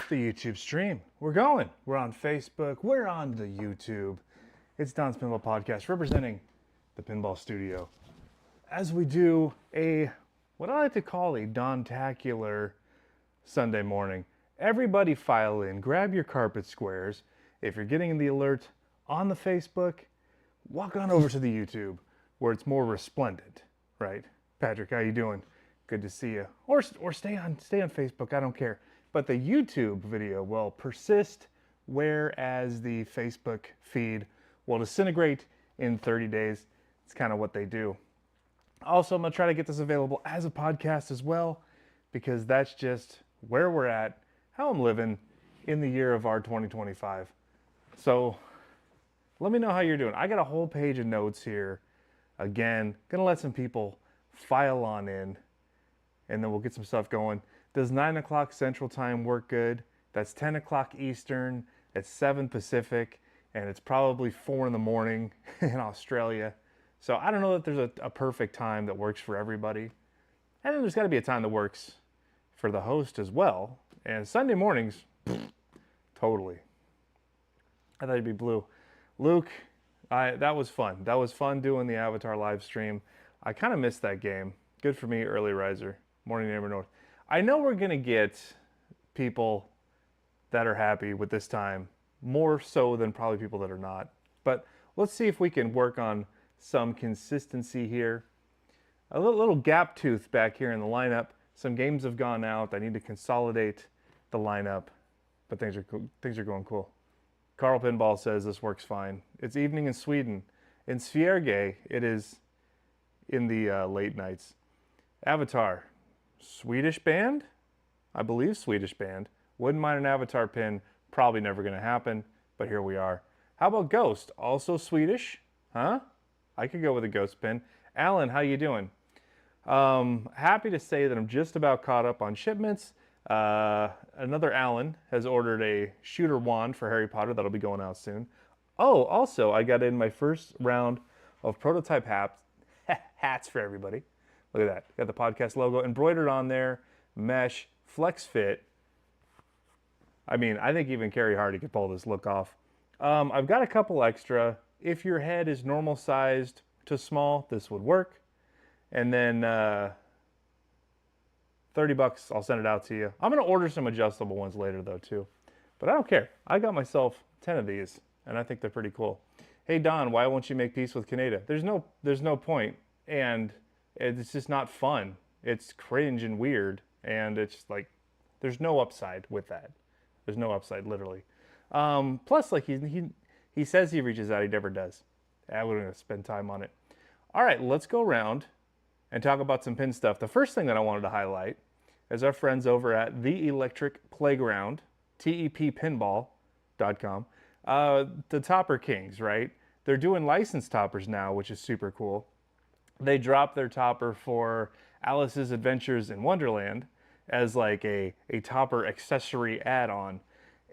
the YouTube stream. We're going. We're on Facebook. We're on the YouTube. It's Don's Pinball Podcast representing the Pinball Studio. As we do what I like to call a Don-tacular Sunday morning. Everybody file in. Grab your carpet squares. If you're getting the alert on the Facebook, walk on over to the YouTube where it's more resplendent, right? Patrick, how you doing? Good to see you. Or stay on Facebook. I don't care. But the YouTube video will persist, whereas the Facebook feed will disintegrate in 30 days. It's kind of what they do. Also, I'm going to try to get this available as a podcast as well, because that's just where we're at, how I'm living in the year of our 2025. So let me know how you're doing. I got a whole page of notes here. Again, going to let some people file on in, and then we'll get some stuff going. Does 9 o'clock Central Time work good? That's 10 o'clock Eastern, it's 7 Pacific, and it's probably 4 in the morning in Australia. So I don't know that there's a perfect time that works for everybody. And then there's got to be a time that works for the host as well. And Sunday mornings, totally. I thought it'd be blue. Luke, that was fun. That was fun doing the Avatar live stream. I kind of missed that game. Good for me, early riser. Morning neighbor north. I know we're going to get people that are happy with this time, more so than probably people that are not. But let's see if we can work on some consistency here. A little gap tooth back here in the lineup. Some games have gone out. I need to consolidate the lineup, but things are going cool. Carl Pinball says this works fine. It's evening in Sweden. In Sverige, it is in the late nights. Avatar. Swedish band? I believe Swedish band. Wouldn't mind an Avatar pin. Probably never going to happen, but here we are. How about Ghost? Also Swedish? Huh? I could go with a Ghost pin. Alan, how you doing? Happy to say that I'm just about caught up on shipments. Another Alan has ordered a shooter wand for Harry Potter that'll be going out soon. Oh, also, I got in my first round of prototype hats for everybody. Look at that. Got the podcast logo embroidered on there. Mesh, flex fit. I mean, I think even Carrie Hardy could pull this look off. I've got a couple extra. If your head is normal sized to small, this would work. And then $30, I'll send it out to you. I'm going to order some adjustable ones later though too. But I don't care. I got myself 10 of these and I think they're pretty cool. Hey Don, why won't you make peace with Kaneda? There's no point. And it's just not fun. It's cringe and weird, and it's like there's no upside with that. There's no upside, literally. Plus, like he says he reaches out, he never does. We're gonna spend time on it. All right, let's go around and talk about some pin stuff. The first thing that I wanted to highlight is our friends over at The Electric Playground, teppinball.com. The Topper Kings, right? They're doing licensed toppers now, which is super cool. They dropped their topper for Alice's Adventures in Wonderland as like a topper accessory add-on.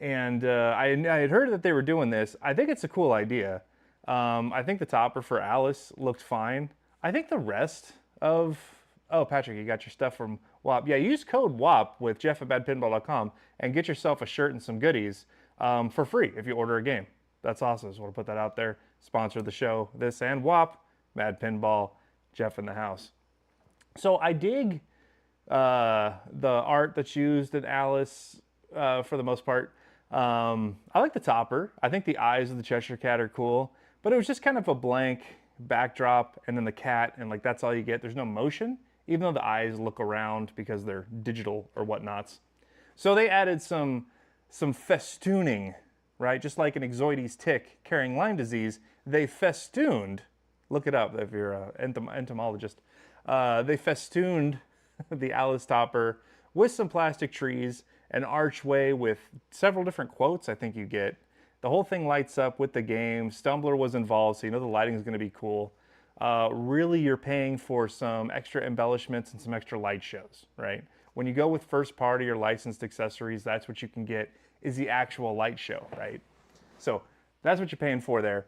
And I had heard that they were doing this. I think it's a cool idea. I think the topper for Alice looked fine. I think the rest of... Oh, Patrick, you got your stuff from WAP. Yeah, use code WAP with jeff@badpinball.com and get yourself a shirt and some goodies for free if you order a game. That's awesome. Just want to put that out there. Sponsor the show, this and WAP, Mad Pinball. Jeff in the house. So I dig the art that's used in Alice for the most part. I like the topper. I think the eyes of the Cheshire Cat are cool, but it was just kind of a blank backdrop and then the cat, and like that's all you get. There's no motion, even though the eyes look around because they're digital or whatnots. So they added some festooning, right? Just like an Ixoides tick carrying Lyme disease, they festooned. Look it up if you're an entomologist. They festooned the Alice topper with some plastic trees, an archway with several different quotes I think you get. The whole thing lights up with the game. Stumbler was involved, so you know the lighting is going to be cool. Really, you're paying for some extra embellishments and some extra light shows, right? When you go with first party or licensed accessories, that's what you can get is the actual light show, right? So that's what you're paying for there.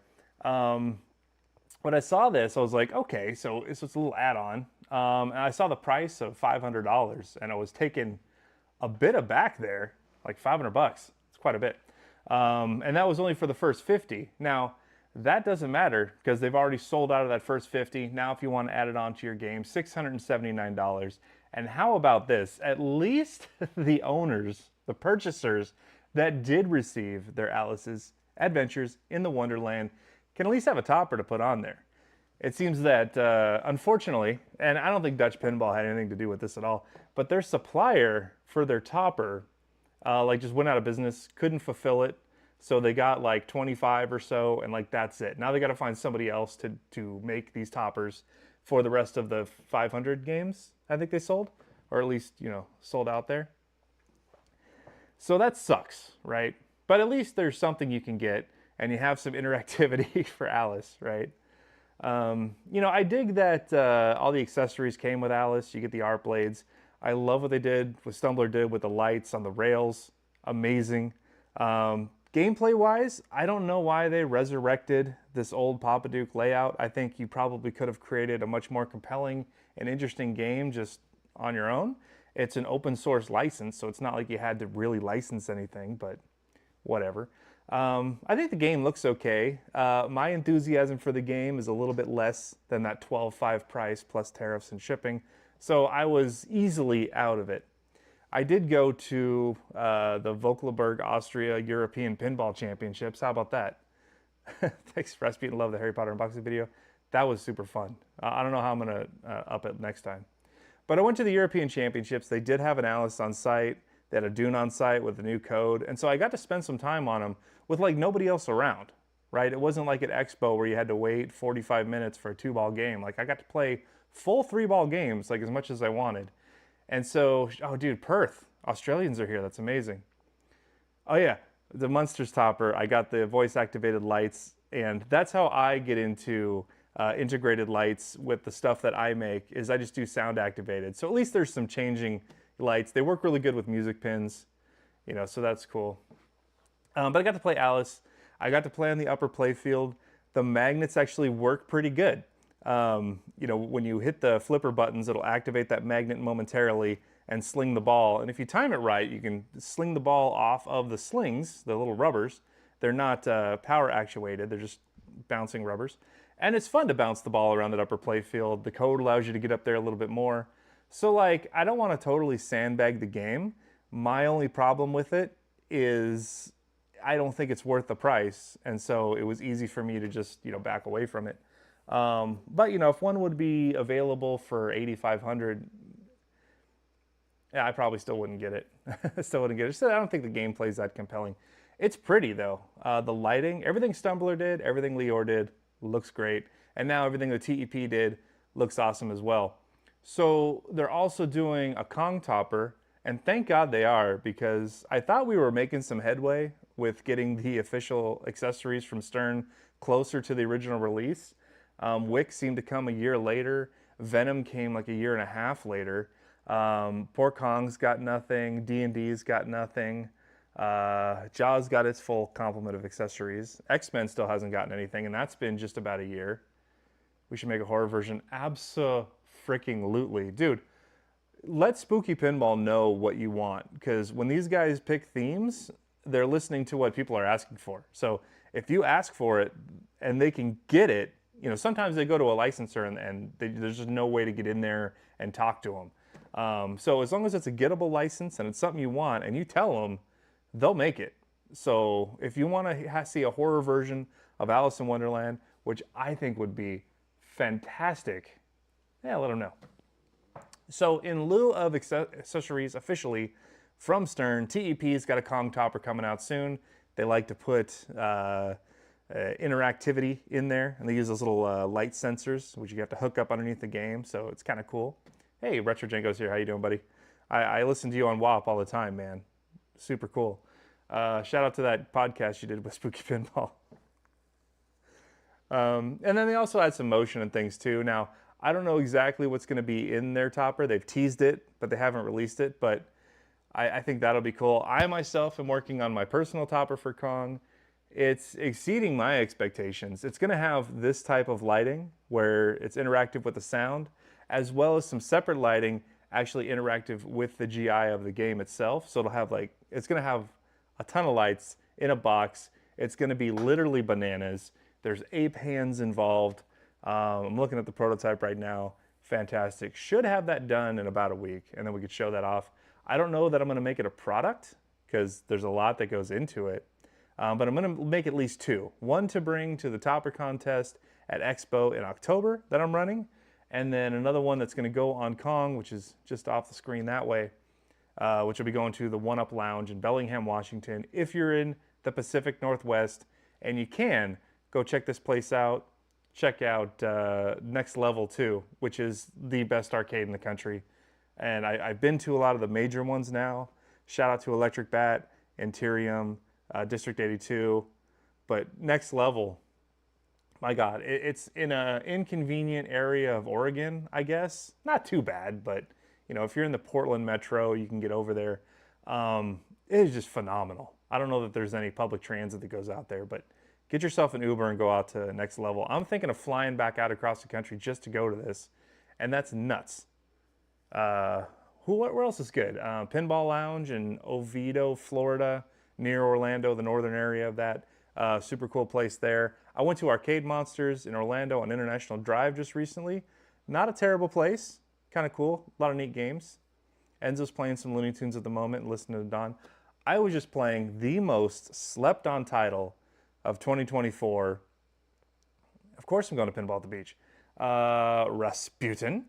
When I saw this, I was like, okay, so it's just a little add-on. And I saw the price of $500, and I was taken a bit aback there. like $500. It's quite a bit. And that was only for the first 50. Now, that doesn't matter because they've already sold out of that first 50. Now, if you want to add it onto your game, $679. And how about this? At least the owners, the purchasers that did receive their Alice's Adventures in the Wonderland can at least have a topper to put on there. It seems that, unfortunately, and I don't think Dutch Pinball had anything to do with this at all, but their supplier for their topper, like just went out of business, couldn't fulfill it. So they got like 25 or so, and like that's it. Now they got to find somebody else to make these toppers for the rest of the 500 games I think they sold, or at least, you know, sold out there. So that sucks, right? But at least there's something you can get, and you have some interactivity for Alice, right? You know, I dig that all the accessories came with Alice. You get the art blades. I love what they did, what Stumbler did with the lights on the rails. Amazing. Gameplay-wise, I don't know why they resurrected this old Papa Duke layout. I think you probably could have created a much more compelling and interesting game just on your own. It's an open source license, so it's not like you had to really license anything, but whatever. I think the game looks okay. My enthusiasm for the game is a little bit less than that $12.5 price plus tariffs and shipping, so I was easily out of it. I did go to the Vöckelberg, Austria European Pinball Championships. How about that? Thanks for Rasputin. Love the Harry Potter unboxing video. That was super fun. I don't know how I'm going to up it next time. But I went to the European Championships. They did have an Alice on site. They had a Dune on site with a new code. And so I got to spend some time on them with like nobody else around, right? It wasn't like at Expo where you had to wait 45 minutes for a 2-ball game. Like I got to play full 3-ball games, like as much as I wanted. And so, oh dude, Perth, Australians are here. That's amazing. Oh yeah, the Munsters topper. I got the voice activated lights, and that's how I get into integrated lights with the stuff that I make, is I just do sound activated. So at least there's some changing lights. They work really good with music pins, you know, so that's cool. But I got to play Alice. I got to play on the upper playfield. The magnets actually work pretty good. You know, when you hit the flipper buttons, it'll activate that magnet momentarily and sling the ball. And if you time it right, you can sling the ball off of the slings, the little rubbers. They're not power actuated, they're just bouncing rubbers. And it's fun to bounce the ball around that upper playfield. The code allows you to get up there a little bit more. So like, I don't want to totally sandbag the game. My only problem with it is I don't think it's worth the price. And so it was easy for me to just, you know, back away from it. But you know, if one would be available for $8,500, yeah, I probably still wouldn't get it. Still wouldn't get it. So I don't think the gameplay is that compelling. It's pretty though. The lighting, everything Stumbler did, everything Lior did, looks great. And now everything the TEP did looks awesome as well. So they're also doing a Kong topper, and thank God they are, because I thought we were making some headway with getting the official accessories from Stern closer to the original release. Wick seemed to come a year later. Venom came like a year and a half later. Poor Kong's got nothing. D&D's got nothing. Jaws got its full complement of accessories. X-Men still hasn't gotten anything, and that's been just about a year. We should make a horror version. Abso-freaking-lutely. Dude, let Spooky Pinball know what you want, because when these guys pick themes, they're listening to what people are asking for. So if you ask for it and they can get it, you know, sometimes they go to a licensor and there's just no way to get in there and talk to them. So as long as it's a gettable license and it's something you want and you tell them, they'll make it. So if you want to see a horror version of Alice in Wonderland, which I think would be fantastic, yeah, let them know. So in lieu of accessories officially from Stern, TEP's got a Kong topper coming out soon. They like to put interactivity in there, and they use those little light sensors, which you have to hook up underneath the game, so it's kind of cool. Hey, Retro Jenko's here. How you doing, buddy? I listen to you on WAP all the time, man. Super cool. Shout out to that podcast you did with Spooky Pinball. And then they also add some motion and things too. Now, I don't know exactly what's going to be in their topper. They've teased it, but they haven't released it. But I think that'll be cool. I myself am working on my personal topper for Kong. It's exceeding my expectations. It's going to have this type of lighting where it's interactive with the sound, as well as some separate lighting actually interactive with the GI of the game itself. So it'll have like, it's going to have a ton of lights in a box. It's going to be literally bananas. There's ape hands involved. I'm looking at the prototype right now. Fantastic. Should have that done in about a week, and then we could show that off. I don't know that I'm going to make it a product because there's a lot that goes into it. But I'm going to make at least two. One to bring to the Topper contest at Expo in October that I'm running, and then another one that's going to go on Kong, which is just off the screen that way, which will be going to the One Up Lounge in Bellingham, Washington. If you're in the Pacific Northwest and you can, go check this place out. Check out Next Level 2, which is the best arcade in the country. And I've been to a lot of the major ones now. Shout out to Electric Bat, Interium, District 82. But Next Level, my God, it's in an inconvenient area of Oregon, I guess. Not too bad, but you know, if you're in the Portland metro, you can get over there. It is just phenomenal. I don't know that there's any public transit that goes out there, but get yourself an Uber and go out to Next Level. I'm thinking of flying back out across the country just to go to this, and that's nuts. Where else is good? Pinball Lounge in Oviedo, Florida, near Orlando, the northern area of that. Super cool place there. I went to Arcade Monsters in Orlando on International Drive just recently. Not a terrible place. Kind of cool. A lot of neat games. Enzo's playing some Looney Tunes at the moment and listening to Don. I was just playing the most slept on title of 2024. Of course I'm going to Pinball at the Beach. Rasputin.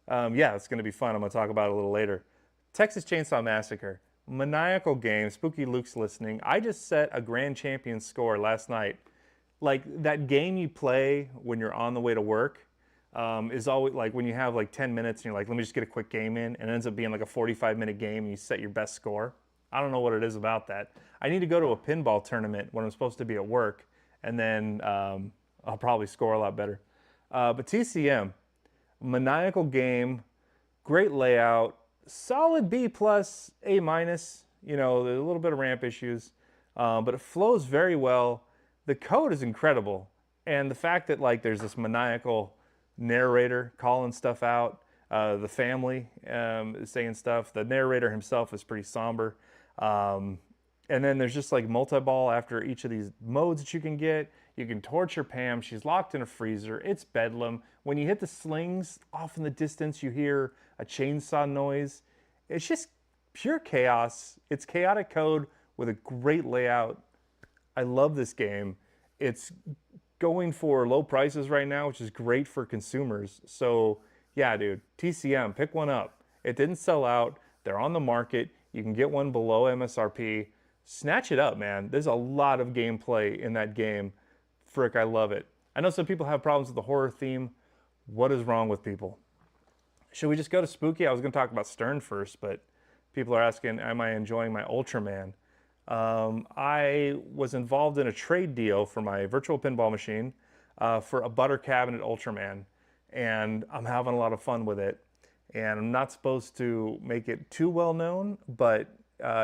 Yeah, it's going to be fun. I'm going to talk about it a little later. Texas Chainsaw Massacre. Maniacal game. Spooky Luke's listening. I just set a grand champion score last night. Like that game you play when you're on the way to work is always like when you have like 10 minutes and you're like, let me just get a quick game in, and it ends up being like a 45-minute game and you set your best score. I don't know what it is about that. I need to go to a pinball tournament when I'm supposed to be at work, and then I'll probably score a lot better. But TCM, maniacal game, great layout, solid B plus, A minus. You know, there's a little bit of ramp issues, but it flows very well. The code is incredible, and the fact that like there's this maniacal narrator calling stuff out, the family is saying stuff. The narrator himself is pretty somber. And then there's just like multi-ball after each of these modes that you can get. You can torture Pam. She's locked in a freezer. It's bedlam. When you hit the slings off in the distance, you hear a chainsaw noise. It's just pure chaos. It's chaotic code with a great layout. I love this game. It's going for low prices right now, which is great for consumers. So yeah, dude, TCM, pick one up. It didn't sell out. They're on the market. You can get one below MSRP. Snatch it up, man. There's a lot of gameplay in that game. Frick, I love it. I know some people have problems with the horror theme. What is wrong with people? Should we just go to Spooky? I was going to talk about Stern first, but people are asking, am I enjoying my Ultraman? I was involved in a trade deal for my virtual pinball machine for a butter cabinet Ultraman, and I'm having a lot of fun with it. And I'm not supposed to make it too well known, but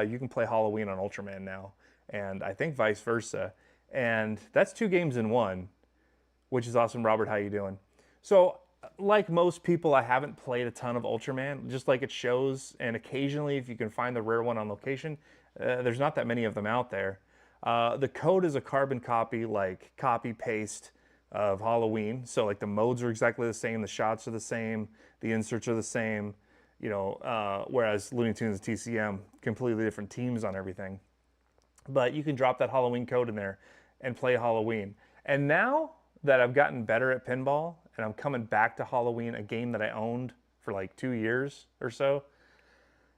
you can play Halloween on Ultraman now, and I think vice versa. And that's 2 games in 1, which is awesome. Robert, how you doing? So, like most people, I haven't played a ton of Ultraman, just like it shows, and occasionally if you can find the rare one on location, there's not that many of them out there. The code is a carbon copy, like copy-paste of Halloween. So like the modes are exactly the same, the shots are the same, the inserts are the same, you know, whereas Looney Tunes and TCM, completely different teams on everything. But you can drop that Halloween code in there and play Halloween. And now that I've gotten better at pinball and I'm coming back to Halloween, a game that I owned for like 2 years or so,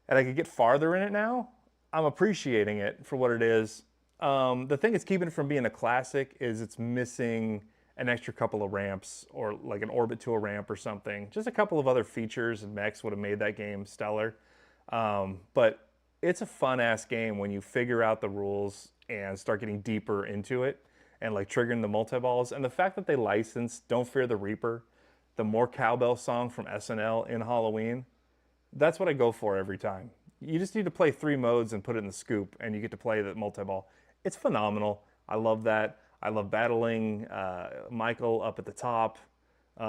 and I could get farther in it now, I'm appreciating it for what it is. The thing that's keeping it from being a classic is it's missing an extra couple of ramps, or like an orbit to a ramp or something. Just a couple of other features and mechs would have made that game stellar. But it's a fun ass game when you figure out the rules and start getting deeper into it and like triggering the multi-balls. And the fact that they licensed Don't Fear the Reaper, the More Cowbell song from SNL in Halloween, that's what I go for every time. You just need to play 3 modes and put it in the scoop and you get to play the multi-ball. It's phenomenal. I love that. I love battling Michael up at the top. You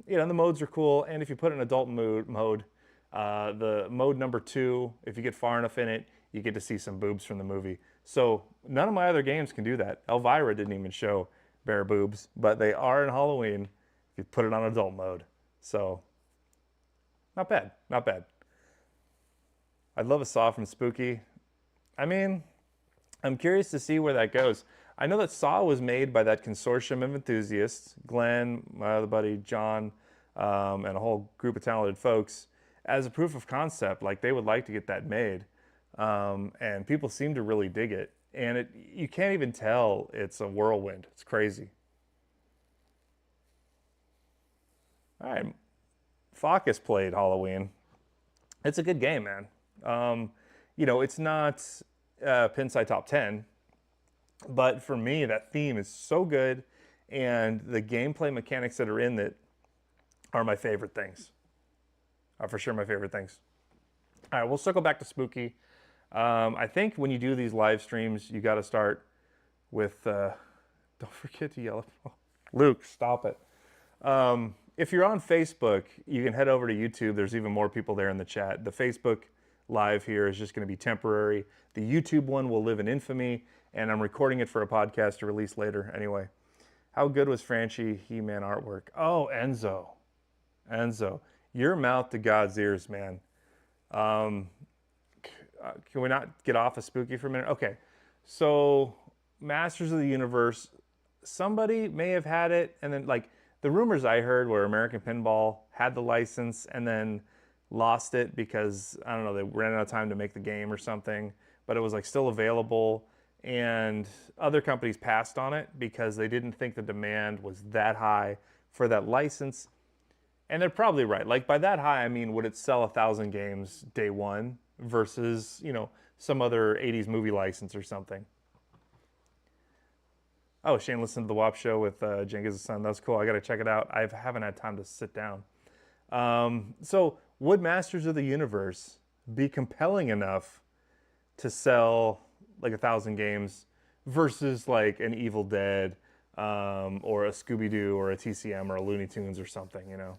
know, the modes are cool, and if you put an adult mode, The mode number 2, if you get far enough in it, you get to see some boobs from the movie. So none of my other games can do that. Elvira didn't even show bare boobs, but they are in Halloween if you put it on adult mode. So not bad, not bad. I'd love a Saw from Spooky. I mean, I'm curious to see where that goes. I know that Saw was made by that consortium of enthusiasts, Glenn, my other buddy John, and a whole group of talented folks, as a proof of concept. Like, they would like to get that made, and people seem to really dig it. And you can't even tell it's a whirlwind. It's crazy. All right, Focus played Halloween. It's a good game, man. You know, it's not Pinside Top 10, but for me, that theme is so good, and the gameplay mechanics that are in it are my favorite things. Are for sure my favorite things. All right, we'll circle back to Spooky. I think when you do these live streams, you got to start with, don't forget to yell at Luke, stop it. If you're on Facebook, you can head over to YouTube. There's even more people there in the chat. The Facebook live here is just going to be temporary. The YouTube one will live in infamy, and I'm recording it for a podcast to release later. Anyway, how good was Franchi He-Man artwork? Oh, Enzo, your mouth to God's ears, man. Can we not get off of Spooky for a minute? Okay, so Masters of the Universe, somebody may have had it, and then like the rumors I heard were American Pinball had the license and then lost it because, I don't know, they ran out of time to make the game or something, but it was like still available, and other companies passed on it because they didn't think the demand was that high for that license. And they're probably right. Like, by that high, I mean, would it sell 1,000 games day one versus, you know, some other 80s movie license or something? Oh, Shane listened to the WAP show with Jenkins' son. That was cool. I got to check it out. I haven't had time to sit down. So would Masters of the Universe be compelling enough to sell like 1,000 games versus like an Evil Dead or a Scooby-Doo or a TCM or a Looney Tunes or something, you know?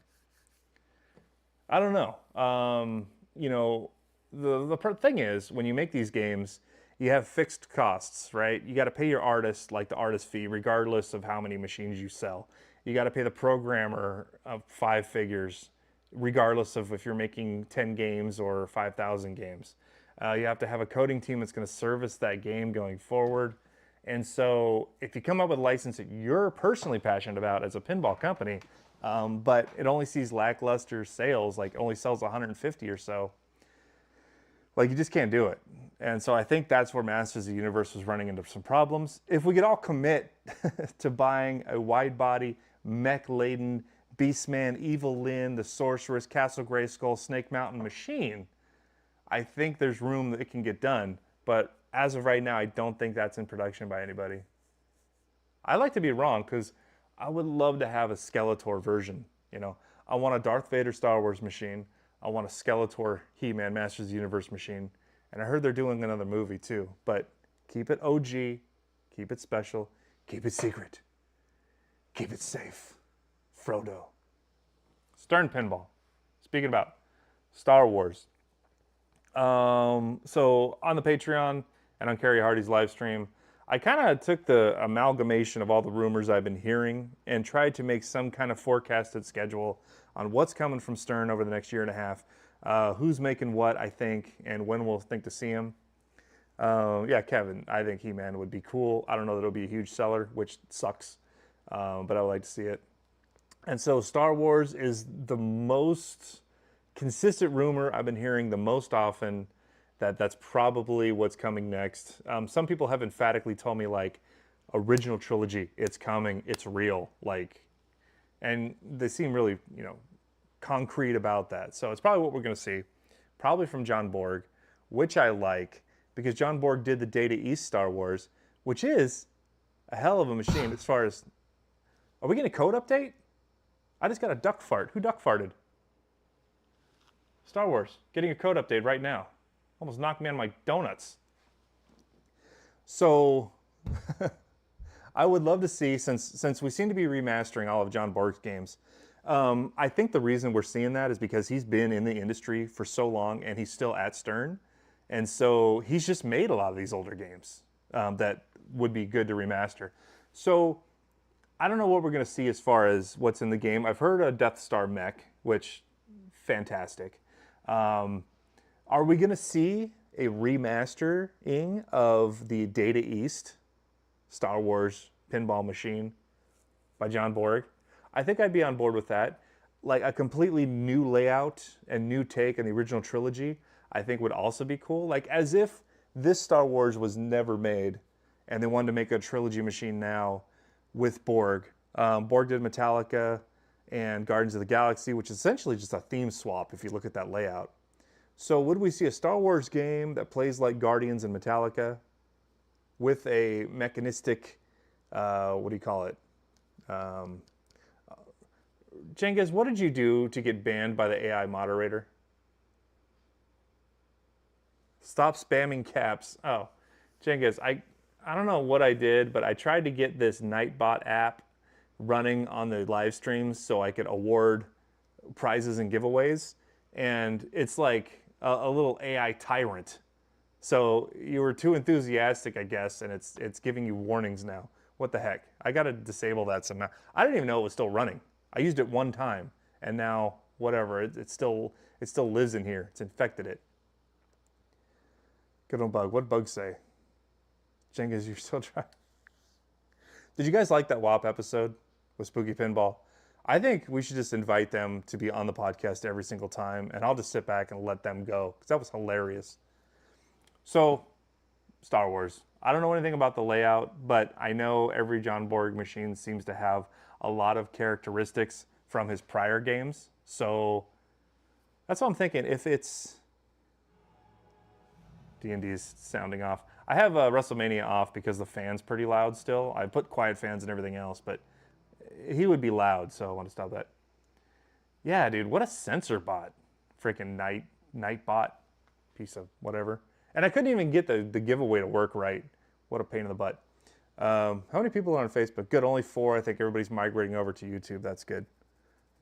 I don't know. You know, the thing is, when you make these games, you have fixed costs, right? You got to pay your artist like the artist fee, regardless of how many machines you sell. You got to pay the programmer 5 figures, regardless of if you're making 10 games or 5,000 games. You have to have a coding team that's going to service that game going forward. And so if you come up with a license that you're personally passionate about as a pinball company, but it only sees lackluster sales, like only sells 150 or so, like you just can't do it. And so I think that's where Masters of the Universe was running into some problems. If we could all commit to buying a wide body, mech-laden, Beastman, Evil Lyn, the Sorceress, Castle Grayskull, Snake Mountain machine, I think there's room that it can get done. But as of right now, I don't think that's in production by anybody. I like to be wrong, because I would love to have a Skeletor version. You know, I want a Darth Vader Star Wars machine. I want a Skeletor He-Man Masters of the Universe machine. And I heard they're doing another movie too. But keep it OG, keep it special, keep it secret, keep it safe. Frodo. Stern Pinball. Speaking about Star Wars. So on the Patreon and on Kerry Hardy's live stream, I kind of took the amalgamation of all the rumors I've been hearing and tried to make some kind of forecasted schedule on what's coming from Stern over the next year and a half, who's making what, I think, and when we'll think to see him. Yeah, Kevin, I think He-Man would be cool. I don't know that it'll be a huge seller, which sucks, but I would like to see it. And so Star Wars is the most consistent rumor I've been hearing the most often, that's probably what's coming next. Some people have emphatically told me, like, original trilogy, it's coming, it's real, like, and they seem really, you know, concrete about that. So it's probably what we're going to see, probably from John Borg, which I like, because John Borg did the Data East Star Wars, which is a hell of a machine as far as... Are we getting a code update? I just got a duck fart. Who duck farted? Star Wars, getting a code update right now. Almost knocked me on my donuts. So I would love to see, since we seem to be remastering all of John Borg's games, I think the reason we're seeing that is because he's been in the industry for so long and he's still at Stern. And so he's just made a lot of these older games that would be good to remaster. So I don't know what we're going to see as far as what's in the game. I've heard a Death Star mech, which fantastic. Are we going to see a remastering of the Data East Star Wars pinball machine by John Borg? I think I'd be on board with that. Like a completely new layout and new take on the original trilogy, I think would also be cool. Like as if this Star Wars was never made and they wanted to make a trilogy machine now with Borg. Borg did Metallica and Guardians of the Galaxy, which is essentially just a theme swap if you look at that layout. So would we see a Star Wars game that plays like Guardians and Metallica with a mechanistic, what do you call it? Cengiz, what did you do to get banned by the AI moderator? Stop spamming caps. Oh, Cengiz, I don't know what I did, but I tried to get this Nightbot app running on the live streams so I could award prizes and giveaways. And it's like a little AI tyrant. So you were too enthusiastic, I guess, and it's giving you warnings now. What the heck? I got to disable that somehow. I didn't even know it was still running. I used it one time, and now whatever. It still lives in here. It's infected it. Good old bug. What'd bug say? Cengiz, you're still trying. Did you guys like that WAP episode with Spooky Pinball? I think we should just invite them to be on the podcast every single time, and I'll just sit back and let them go, because that was hilarious. So, Star Wars. I don't know anything about the layout, but I know every John Borg machine seems to have a lot of characteristics from his prior games. So, that's what I'm thinking. If it's... D&D's sounding off. I have WrestleMania off because the fan's pretty loud still. I put quiet fans and everything else, but he would be loud, so I want to stop that. Yeah, dude, what a sensor bot. Freaking Nightbot. Piece of whatever. And I couldn't even get the giveaway to work right. What a pain in the butt. How many people are on Facebook? Good, only 4. I think everybody's migrating over to YouTube. That's good.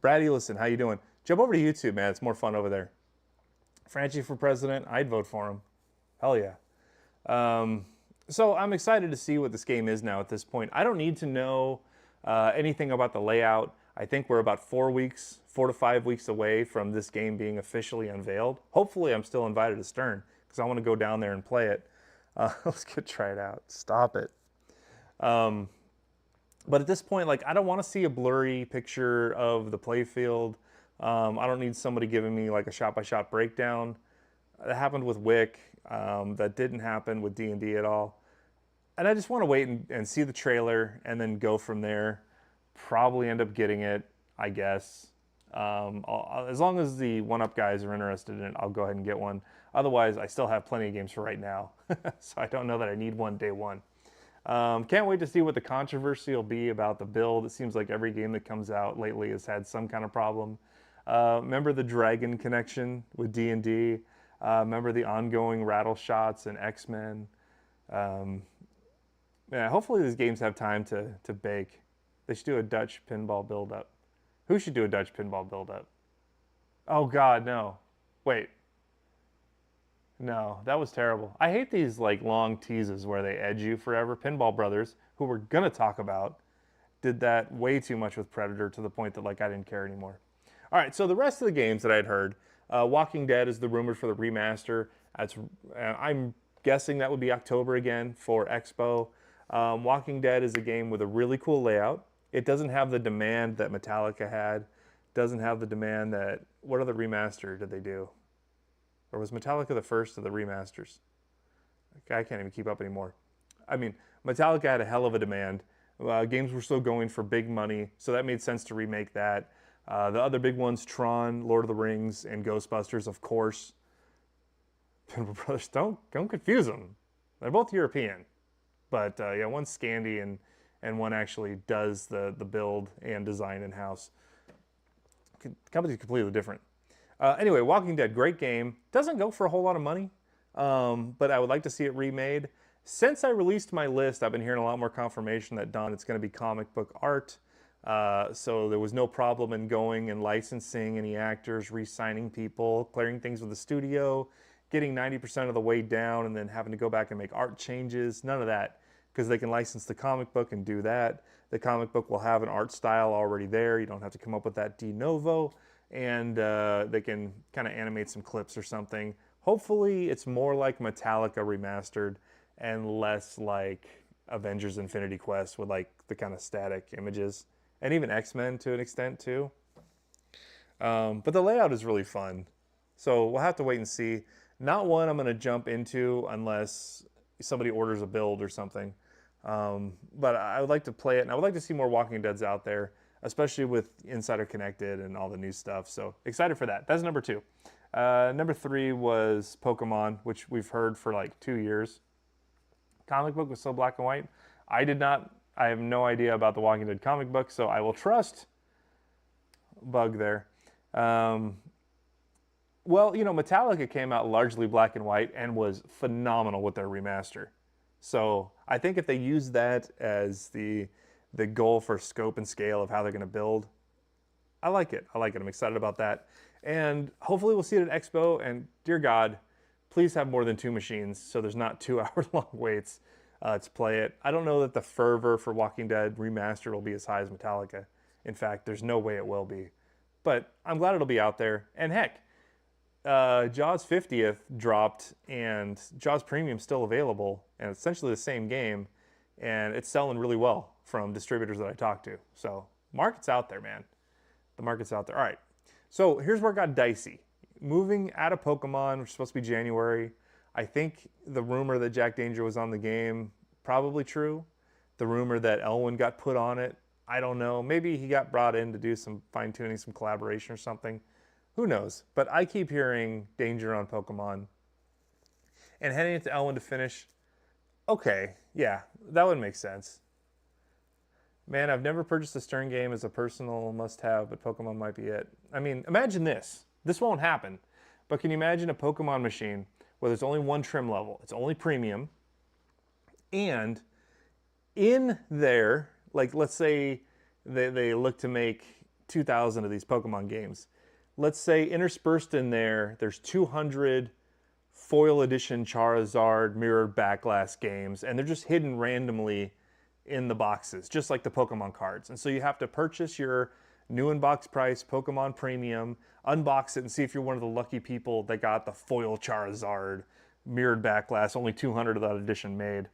Brad Ellison, how you doing? Jump over to YouTube, man. It's more fun over there. Franchi for president. I'd vote for him. Hell yeah. So I'm excited to see what this game is now at this point. I don't need to know anything about the layout. I think we're about 4 to 5 weeks away from this game being officially unveiled. Hopefully I'm still invited to Stern because I want to go down there and play it. Let's go try it out. Stop it. But at this point, like, I don't want to see a blurry picture of the playfield. I don't need somebody giving me like a shot-by-shot breakdown. That happened with Wick. That didn't happen with D&D at all. And I just want to wait and see the trailer and then go from there. Probably end up getting it, I guess. As long as the 1UP guys are interested in it, I'll go ahead and get one. Otherwise, I still have plenty of games for right now. So I don't know that I need one day one. Can't wait to see what the controversy will be about the build. It seems like every game that comes out lately has had some kind of problem. Remember the Dragon connection with D&D? Remember the ongoing rattle shots and X-Men? Yeah, hopefully these games have time to bake. They should do a Dutch pinball build-up. Who should do a Dutch pinball build-up? Oh God, no. Wait. No, that was terrible. I hate these like long teases where they edge you forever. Pinball Brothers, who we're gonna talk about, did that way too much with Predator to the point that like I didn't care anymore. All right, so the rest of the games that I'd heard, Walking Dead is the rumored for the remaster. I'm guessing that would be October again for Expo. Walking Dead is a game with a really cool layout. It doesn't have the demand that Metallica had. Doesn't have the demand that... What other remaster did they do? Or was Metallica the first of the remasters? I can't even keep up anymore. I mean, Metallica had a hell of a demand. Games were still going for big money, so that made sense to remake that. The other big ones, Tron, Lord of the Rings, and Ghostbusters, of course. Pinball Brothers, don't confuse them. They're both European. But yeah, one's Scandi and one actually does the build and design in-house. Company's completely different. Anyway, Walking Dead, great game. Doesn't go for a whole lot of money, but I would like to see it remade. Since I released my list, I've been hearing a lot more confirmation that, Don, it's going to be comic book art. So there was no problem in going and licensing any actors, re-signing people, clearing things with the studio, getting 90% of the way down, and then having to go back and make art changes. None of that, because they can license the comic book and do that. The comic book will have an art style already there. You don't have to come up with that de novo, and they can kind of animate some clips or something. Hopefully it's more like Metallica remastered and less like Avengers Infinity Quest with like the kind of static images, and even X-Men to an extent too. But the layout is really fun. So we'll have to wait and see. Not one I'm going to jump into unless somebody orders a build or something. But I would like to play it, and I would like to see more Walking Deads out there, especially with Insider Connected and all the new stuff. So excited for that. That's number 2. Number 3 was Pokemon, which we've heard for like 2 years. Comic book was so black and white. I have no idea about the Walking Dead comic book, so I will trust Bug there. Well, you know, Metallica came out largely black and white and was phenomenal with their remaster. So I think if they use that as the goal for scope and scale of how they're going to build, I like it. I like it. I'm excited about that. And hopefully we'll see it at Expo. And dear God, please have more than 2 machines so there's not 2-hour-long waits to play it. I don't know that the fervor for Walking Dead Remastered will be as high as Metallica. In fact, there's no way it will be. But I'm glad it'll be out there. And heck, Jaws 50th dropped, and Jaws Premium's still available, and it's essentially the same game, and it's selling really well from distributors that I talked to. So market's out there, man. The market's out there. All right. So here's where it got dicey. Moving out of Pokemon, which is supposed to be January, I think the rumor that Jack Danger was on the game, probably true. The rumor that Elwyn got put on it, I don't know. Maybe he got brought in to do some fine-tuning, some collaboration or something. Who knows? But I keep hearing Danger on Pokemon. And heading into Elwyn to finish, okay, yeah, that would make sense. Man, I've never purchased a Stern game as a personal must-have, but Pokemon might be it. I mean, imagine this. This won't happen. But can you imagine a Pokemon machine where there's only one trim level? It's only premium. And in there, like let's say they look to make 2,000 of these Pokemon games. Let's say interspersed in there, there's 200 foil edition Charizard mirrored back glass games, and they're just hidden randomly in the boxes, just like the Pokemon cards. And so you have to purchase your new in-box price Pokemon Premium, unbox it, and see if you're one of the lucky people that got the foil Charizard mirrored back glass, only 200 of that edition made.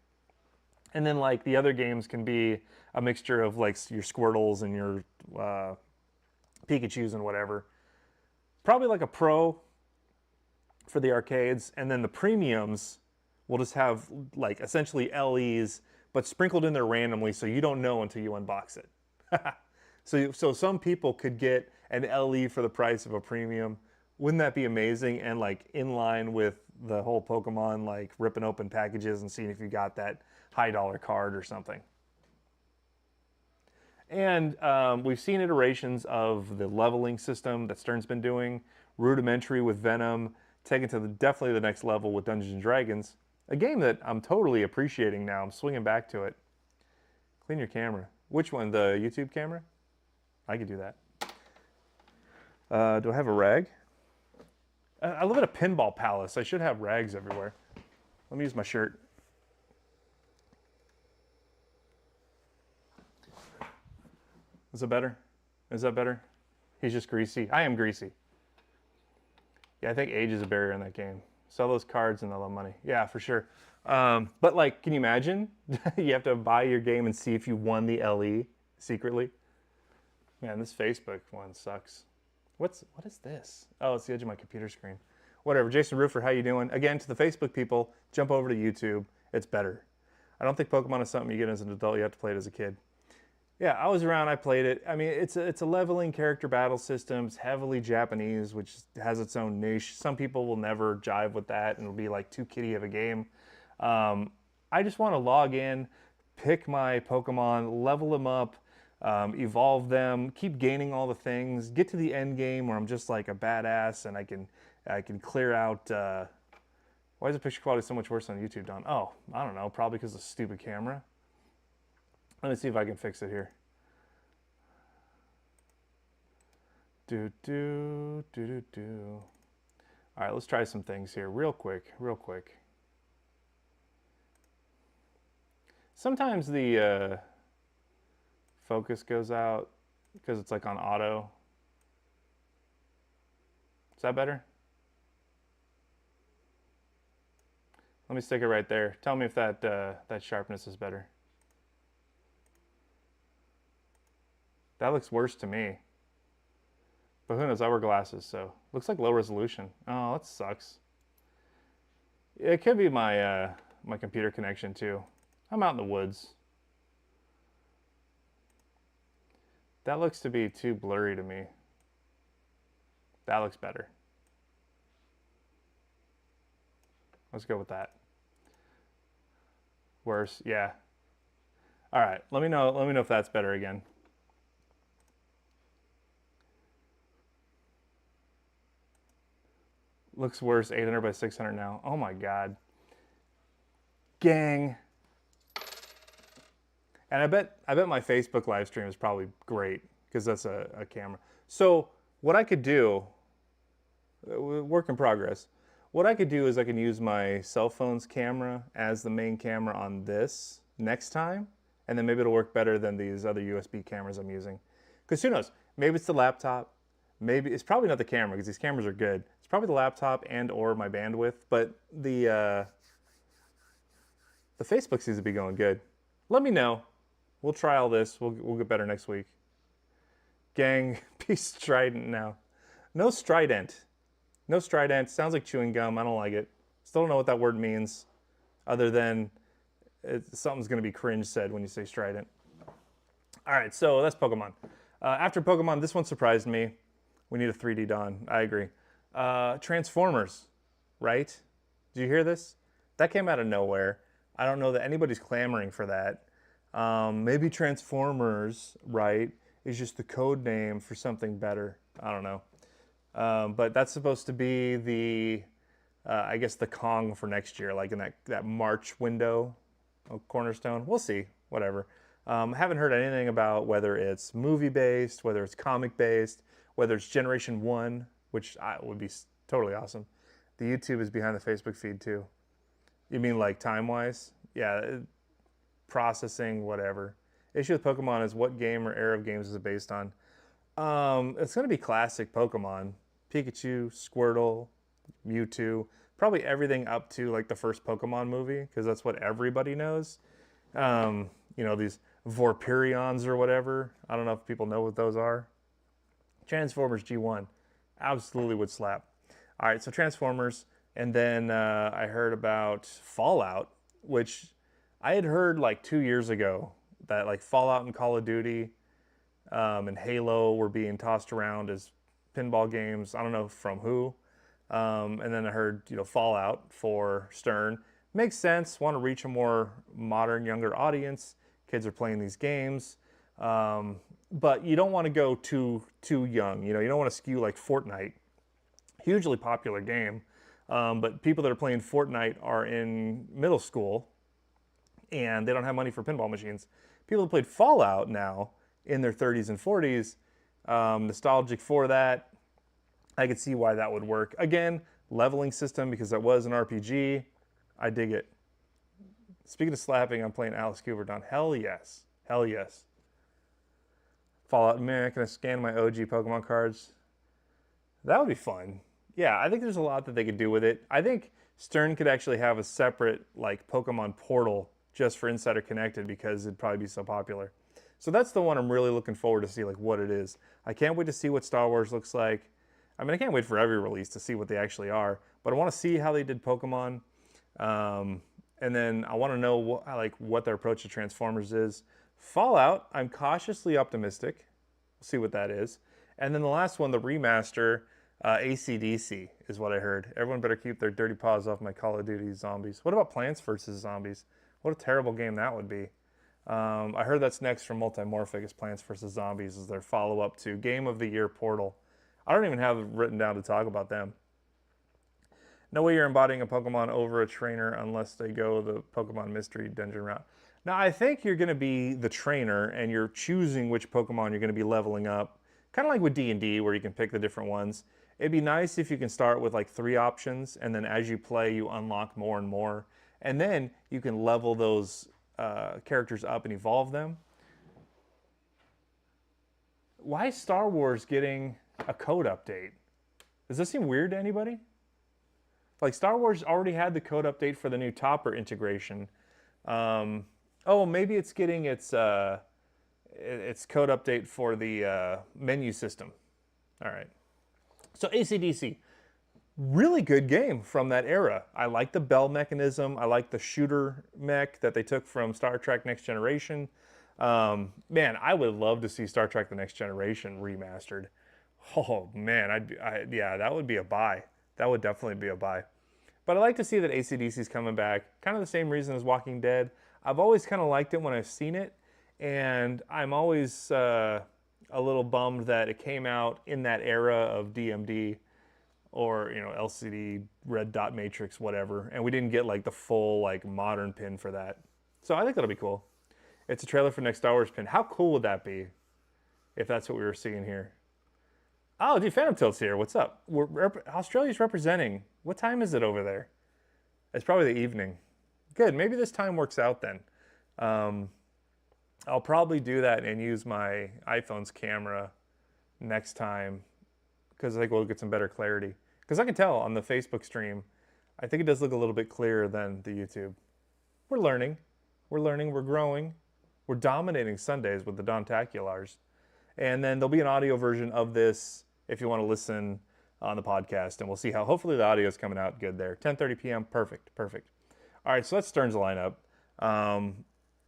And then like the other games can be a mixture of like your Squirtles and your Pikachus and whatever. Probably like a Pro for the arcades, and then the premiums will just have like essentially LEs, but sprinkled in there randomly, so you don't know until you unbox it. So some people could get an LE for the price of a premium. Wouldn't that be amazing? And like in line with the whole Pokemon, like ripping open packages and seeing if you got that high dollar card or something. And we've seen iterations of the leveling system that Stern's been doing, rudimentary with Venom, taken to definitely the next level with Dungeons and Dragons. A game that I'm totally appreciating now. I'm swinging back to it. Clean your camera. Which one? The YouTube camera? I could do that. Do I have a rag? I live at a pinball palace. I should have rags everywhere. Let me use my shirt. Is it better? Is that better? He's just greasy. I am greasy. Yeah, I think age is a barrier in that game. Sell those cards and they'll have money. Yeah, for sure. But like, can you imagine? You have to buy your game and see if you won the LE secretly. Man, this Facebook one sucks. What is this? Oh, it's the edge of my computer screen. Whatever. Jason Roofer, how you doing? Again, to the Facebook people, jump over to YouTube. It's better. I don't think Pokemon is something you get as an adult. You have to play it as a kid. Yeah, I was around, I played it. I mean, it's a leveling character battle system. It's heavily Japanese, which has its own niche. Some people will never jive with that, and it'll be like too kiddie of a game. I just want to log in, pick my Pokemon, level them up, evolve them, keep gaining all the things, get to the end game where I'm just like a badass and I can clear out. Why is the picture quality so much worse on YouTube, Don? Oh, I don't know, probably because of the stupid camera. Let me see if I can fix it here. Do, do, do, do, do. All right, let's try some things here real quick, real quick. Sometimes the focus goes out because it's like on auto. Is that better? Let me stick it right there. Tell me if that that sharpness is better. That looks worse to me. But who knows, I wear glasses, so looks like low resolution. Oh, that sucks. It could be my my computer connection too. I'm out in the woods. That looks to be too blurry to me. That looks better. Let's go with that. Worse, yeah. All right, let me know if that's better again. Looks worse, 800 by 600 now. Oh my God. Gang. And I bet my Facebook live stream is probably great because that's a camera. So what I could do, work in progress. What I could do is I can use my cell phone's camera as the main camera on this next time, and then maybe it'll work better than these other USB cameras I'm using. Because who knows? Maybe it's the laptop. Maybe it's probably not the camera because these cameras are good. It's probably the laptop and or my bandwidth, but the Facebook seems to be going good. Let me know. We'll try all this. We'll get better next week. Gang, be strident now. No strident. No strident. Sounds like chewing gum. I don't like it. Still don't know what that word means, other than something's going to be cringe said when you say strident. All right, so that's Pokemon. After Pokemon, this one surprised me. We need a 3D Dawn. I agree. Transformers, right? Did you hear this? That came out of nowhere. I don't know that anybody's clamoring for that. Maybe Transformers, right, is just the code name for something better. I don't know. But that's supposed to be the, I guess, the Kong for next year, like in that March window of Cornerstone. We'll see. Whatever. Haven't heard anything about whether it's movie-based, whether it's comic-based, whether it's Generation 1, which would be totally awesome. The YouTube is behind the Facebook feed, too. You mean like time-wise? Yeah, processing, whatever. Issue with Pokemon is what game or era of games is it based on? It's going to be classic Pokemon. Pikachu, Squirtle, Mewtwo. Probably everything up to like the first Pokemon movie, because that's what everybody knows. You know, these Vaporeons or whatever. I don't know if people know what those are. Transformers G1. Absolutely would slap. All right, so Transformers. And then I heard about Fallout, which I had heard like 2 years ago that like Fallout and Call of Duty and Halo were being tossed around as pinball games. I don't know from who. And then I heard, you know, Fallout for Stern. Makes sense. Want to reach a more modern, younger audience. Kids are playing these games. But you don't want to go too young. You know, you don't want to skew like Fortnite. Hugely popular game. But people that are playing Fortnite are in middle school and they don't have money for pinball machines. People that played Fallout now in their 30s and 40s, nostalgic for that. I could see why that would work. Again, leveling system because that was an RPG. I dig it. Speaking of slapping, I'm playing Alice Cooper Dawn. Hell yes. Hell yes. Fallout, man, can I scan my OG Pokemon cards? That would be fun. Yeah, I think there's a lot that they could do with it. I think Stern could actually have a separate like Pokemon portal just for Insider Connected because it'd probably be so popular. So that's the one I'm really looking forward to see like what it is. I can't wait to see what Star Wars looks like. I mean, I can't wait for every release to see what they actually are, but I want to see how they did Pokemon. And then I want to know what their approach to Transformers is. Fallout, I'm cautiously optimistic. We'll see what that is. And then the last one, the remaster, AC/DC is what I heard. Everyone better keep their dirty paws off my Call of Duty zombies. What about Plants vs. Zombies? What a terrible game that would be. I heard that's next from Multimorphic is Plants vs. Zombies is their follow-up to Game of the Year Portal. I don't even have it written down to talk about them. No way you're embodying a Pokemon over a trainer unless they go the Pokemon Mystery Dungeon route. Now, I think you're going to be the trainer and you're choosing which Pokemon you're going to be leveling up kind of like with D&D where you can pick the different ones. It'd be nice if you can start with like 3 options, and then as you play, you unlock more and more. And then you can level those characters up and evolve them. Why is Star Wars getting a code update? Does this seem weird to anybody? Like, Star Wars already had the code update for the new Topper integration. Oh, maybe it's getting its code update for the menu system. All right. So AC/DC, really good game from that era. I like the bell mechanism. I like the shooter mech that they took from Star Trek Next Generation. Man, I would love to see Star Trek The Next Generation remastered. Oh man, yeah, that would be a buy. That would definitely be a buy. But I like to see that AC/DC is coming back. Kind of the same reason as Walking Dead. I've always kind of liked it when I've seen it, and I'm always a little bummed that it came out in that era of DMD or LCD red dot matrix, whatever, and we didn't get like the full like modern pin for that. So I think that'll be cool. It's a trailer for next Star Wars pin. How cool would that be if that's what we were seeing here? Oh, dude, Phantom Tilt's here. What's up? Australia's representing. What time is it over there? It's probably the evening. Good. Maybe this time works out then. I'll probably do that and use my iPhone's camera next time because I think we'll get some better clarity. Because I can tell on the Facebook stream, I think it does look a little bit clearer than the YouTube. We're learning. We're learning. We're growing. We're dominating Sundays with the Dontaculars. And then there'll be an audio version of this if you want to listen on the podcast. And we'll see how, hopefully the audio is coming out good there. 10:30 p.m. Perfect. Perfect. All right, so that's Stern's lineup.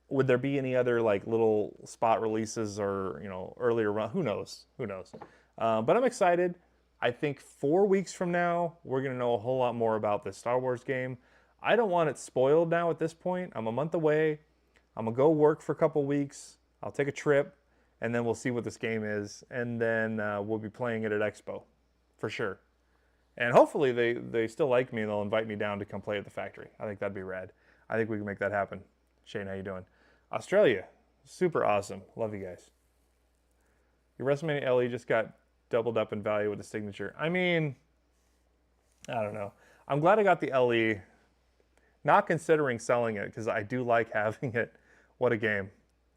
Would there be any other like little spot releases or earlier run? Who knows? Who knows? But I'm excited. I think 4 weeks from now we're gonna know a whole lot more about this Star Wars game. I don't want it spoiled now at this point. I'm a month away. I'm gonna go work for a couple weeks. I'll take a trip, and then we'll see what this game is, and then we'll be playing it at Expo, for sure. And hopefully they still like me and they'll invite me down to come play at the factory. I think that'd be rad. I think we can make that happen. Shane, how you doing? Australia, super awesome. Love you guys. Your WrestleMania LE just got doubled up in value with the signature. I mean, I don't know. I'm glad I got the LE. Not considering selling it because I do like having it. What a game.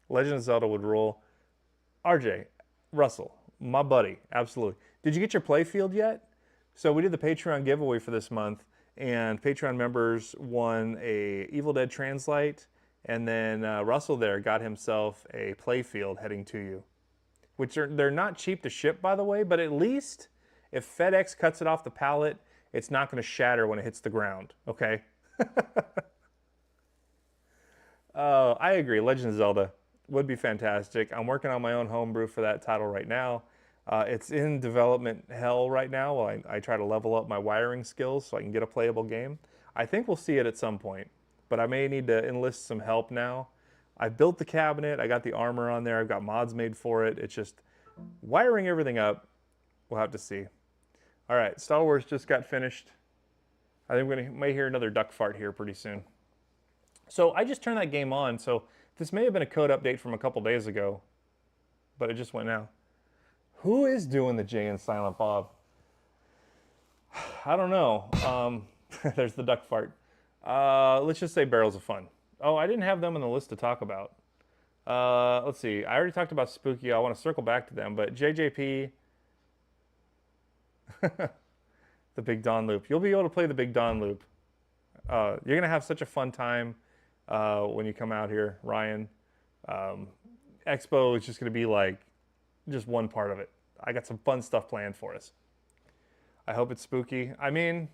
Legend of Zelda would rule. RJ, Russell, my buddy, absolutely. Did you get your playfield yet? So we did the Patreon giveaway for this month, and Patreon members won a Evil Dead Translite, and then Russell there got himself a playfield heading to you, which they're not cheap to ship, by the way, but at least if FedEx cuts it off the pallet, it's not going to shatter when it hits the ground, okay? I agree. Legend of Zelda would be fantastic. I'm working on my own homebrew for that title right now. It's in development hell right now while I try to level up my wiring skills so I can get a playable game. I think we'll see it at some point, but I may need to enlist some help now. I built the cabinet. I got the armor on there. I've got mods made for it. It's just wiring everything up. We'll have to see. All right, Star Wars just got finished. I think we may hear another duck fart here pretty soon. So I just turned that game on, so this may have been a code update from a couple days ago, but it just went now. Who is doing the Jay and Silent Bob? I don't know. There's the duck fart. Let's just say Barrels of Fun. Oh, I didn't have them on the list to talk about. Let's see. I already talked about Spooky. I want to circle back to them, but JJP, the Big Dawn Loop. You'll be able to play the Big Dawn Loop. You're going to have such a fun time when you come out here, Ryan. Expo is just going to be like just one part of it. I got some fun stuff planned for us. I hope it's spooky. I mean,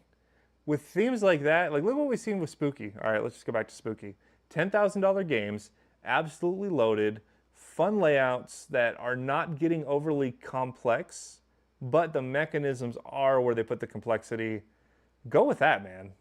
with themes like that, like look what we've seen with Spooky. All right, let's just go back to Spooky. $10,000 games, absolutely loaded, fun layouts that are not getting overly complex, but the mechanisms are where they put the complexity. Go with that, man.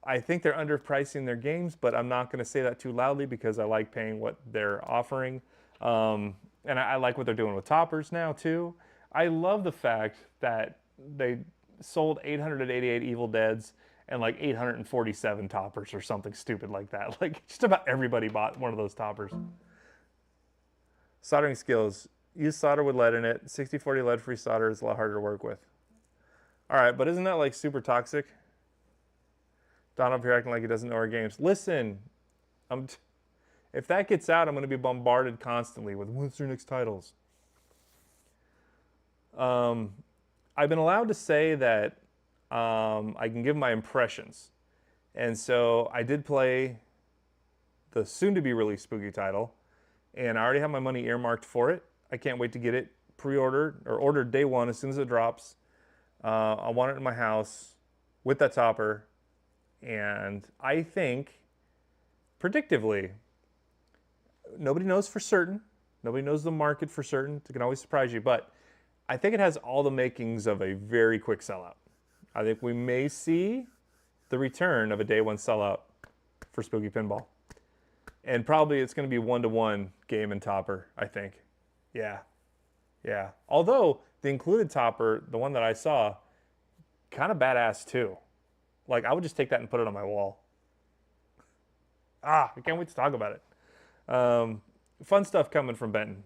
I think they're underpricing their games, but I'm not going to say that too loudly because I like paying what they're offering. And I like what they're doing with toppers now, too. I love the fact that they sold 888 Evil Deads and like 847 toppers or something stupid like that. Like, just about everybody bought one of those toppers. Soldering skills. Use solder with lead in it. 60-40 lead-free solder is a lot harder to work with. All right, but isn't that like super toxic? Don up here acting like he doesn't know our games. Listen, if that gets out, I'm going to be bombarded constantly with what's your next titles. I've been allowed to say that I can give my impressions. And so I did play the soon-to-be released Spooky title, and I already have my money earmarked for it. I can't wait to get it pre-ordered or ordered day one as soon as it drops. I want it in my house with that topper, and I think, predictively, nobody knows for certain. Nobody knows the market for certain. It can always surprise you, but I think it has all the makings of a very quick sellout. I think we may see the return of a day one sellout for Spooky Pinball. And probably it's going to be 1-to-1 game and topper, I think. Yeah. Yeah. Although the included topper, the one that I saw, kind of badass too. Like, I would just take that and put it on my wall. I can't wait to talk about it. Fun stuff coming from Benton.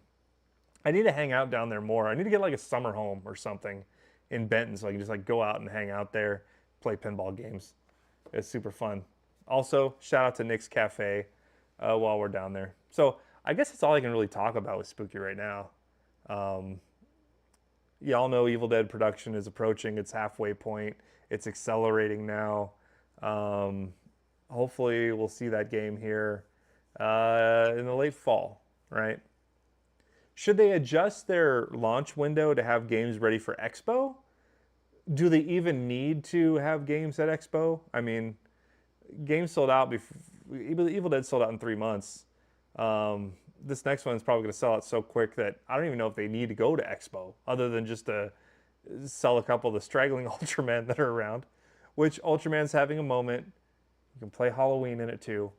I need to hang out down there more. I need to get like a summer home or something in Benton so I can just like go out and hang out there, play pinball games. It's super fun. Also, shout out to Nick's Cafe while we're down there. So I guess that's all I can really talk about with Spooky right now. Y'all know Evil Dead production is approaching its halfway point. It's accelerating now. Hopefully we'll see that game here in the late fall, right? Should they adjust their launch window to have games ready for Expo? Do they even need to have games at Expo? I mean, games sold out before, Evil Dead sold out in 3 months. This next one is probably going to sell out so quick that I don't even know if they need to go to Expo other than just to sell a couple of the straggling Ultraman that are around, which Ultraman's having a moment. You can play Halloween in it too.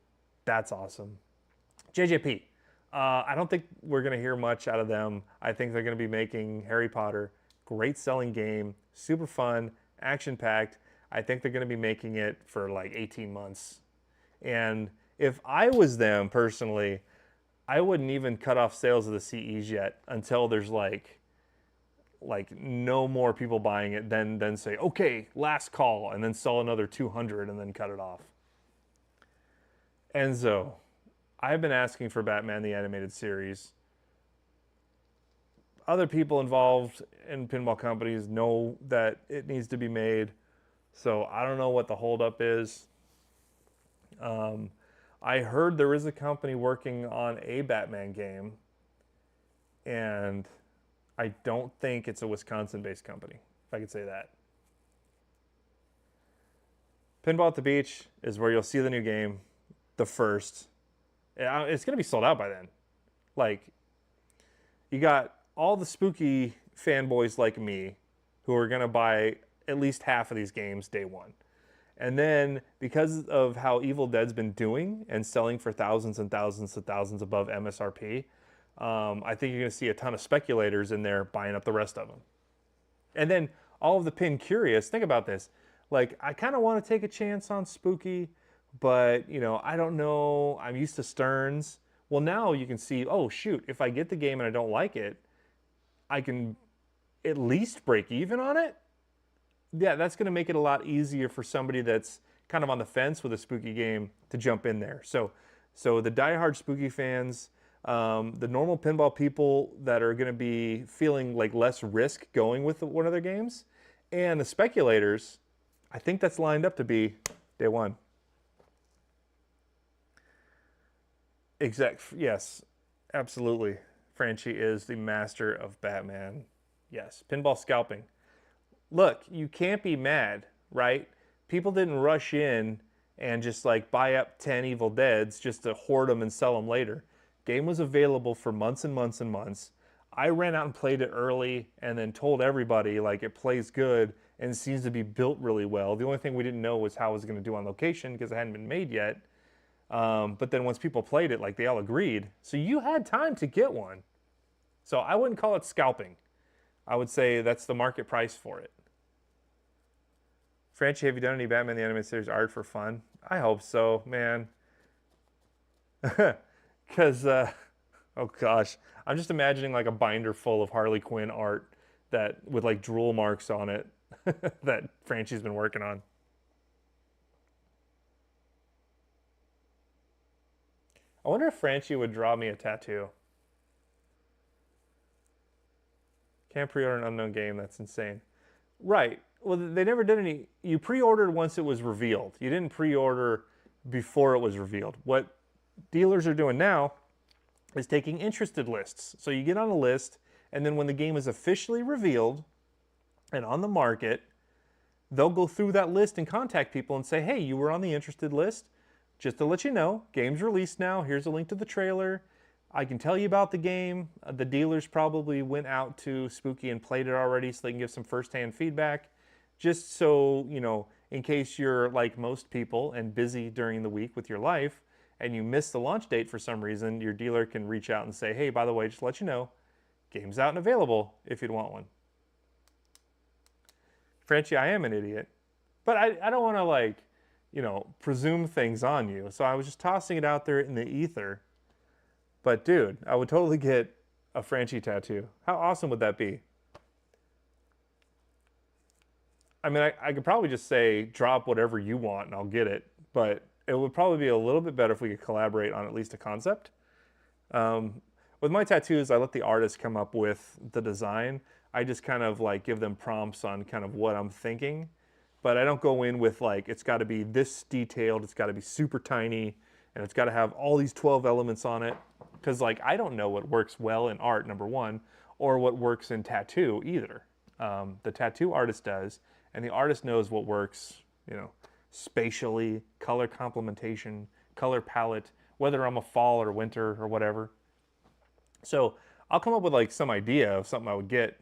That's awesome. JJP. I don't think we're going to hear much out of them. I think they're going to be making Harry Potter. Great selling game. Super fun. Action-packed. I think they're going to be making it for like 18 months. And if I was them personally, I wouldn't even cut off sales of the CEs yet until there's like no more people buying it, then say, okay, last call, and then sell another 200 and then cut it off. Enzo, I've been asking for Batman the Animated Series. Other people involved in pinball companies know that it needs to be made, so I don't know what the holdup is. I heard there is a company working on a Batman game, and I don't think it's a Wisconsin-based company, if I could say that. Pinball at the Beach is where you'll see the new game, the first. It's going to be sold out by then. Like, you got all the Spooky fanboys like me who are going to buy at least half of these games day one. And then, because of how Evil Dead's been doing and selling for thousands and thousands and thousands above MSRP, I think you're going to see a ton of speculators in there buying up the rest of them. And then all of the pin curious, think about this. Like, I kind of want to take a chance on Spooky, but, you know, I don't know. I'm used to Stearns. Well, now you can see, oh, shoot, if I get the game and I don't like it, I can at least break even on it. Yeah, that's going to make it a lot easier for somebody that's kind of on the fence with a Spooky game to jump in there. So the diehard Spooky fans, the normal pinball people that are going to be feeling like less risk going with one of their games, and the speculators, I think that's lined up to be day one. Yes, absolutely. Franchi is the master of Batman. Yes, pinball scalping. Look, you can't be mad, right? People didn't rush in and just like buy up 10 Evil Deads just to hoard them and sell them later. Game was available for months and months and months. I ran out and played it early and then told everybody like it plays good and seems to be built really well. The only thing we didn't know was how it was going to do on location because it hadn't been made yet. But then once people played it, like they all agreed. So you had time to get one. So I wouldn't call it scalping. I would say that's the market price for it. Franchi, have you done any Batman the Animated Series art for fun? I hope so, man. Because Oh gosh, I'm just imagining like a binder full of Harley Quinn art that with like drool marks on it that Franchi's been working on. I wonder if Franchi would draw me a tattoo. Can't pre-order an unknown game. That's insane. Right. Well, they never did any. You pre-ordered once it was revealed. You didn't pre-order before it was revealed. What dealers are doing now is taking interested lists. So you get on a list, and then when the game is officially revealed and on the market, they'll go through that list and contact people and say, hey, you were on the interested list. Just to let you know, game's released now. Here's a link to the trailer. I can tell you about the game. The dealers probably went out to Spooky and played it already so they can give some firsthand feedback. Just so, you know, in case you're like most people and busy during the week with your life and you miss the launch date for some reason, your dealer can reach out and say, hey, by the way, just to let you know, game's out and available if you'd want one. Franchi, I am an idiot. But I don't want to, like, you know, presume things on you. So I was just tossing it out there in the ether. But dude, I would totally get a Franchi tattoo. How awesome would that be? I mean, I could probably just say, drop whatever you want and I'll get it. But it would probably be a little bit better if we could collaborate on at least a concept. With my tattoos, I let the artist come up with the design. I just kind of like give them prompts on kind of what I'm thinking. But I don't go in with like, it's got to be this detailed, it's got to be super tiny, and it's got to have all these 12 elements on it. Because like, I don't know what works well in art, number one, or what works in tattoo either. The tattoo artist does, and the artist knows what works, you know, spatially, color complementation, color palette, whether I'm a fall or winter or whatever. So I'll come up with like some idea of something I would get.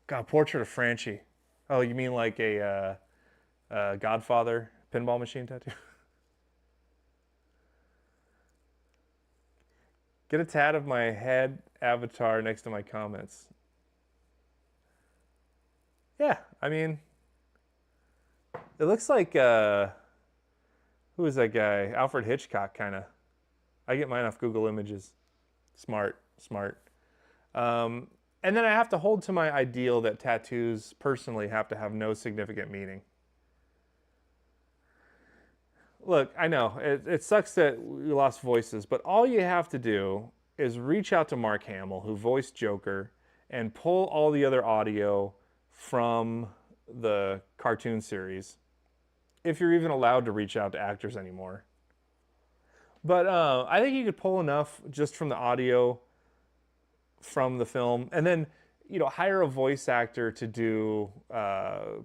God, portrait of Franchi. Oh, you mean like a Godfather pinball machine tattoo? Get a tat of my head avatar next to my comments. Yeah, I mean, it looks like, who is that guy? Alfred Hitchcock, kind of. I get mine off Google Images. Smart, smart. And then I have to hold to my ideal that tattoos personally have to have no significant meaning. Look, I know, it sucks that we lost voices, but all you have to do is reach out to Mark Hamill, who voiced Joker, and pull all the other audio from the cartoon series, if you're even allowed to reach out to actors anymore. But I think you could pull enough just from the audio from the film, and then, you know, hire a voice actor to do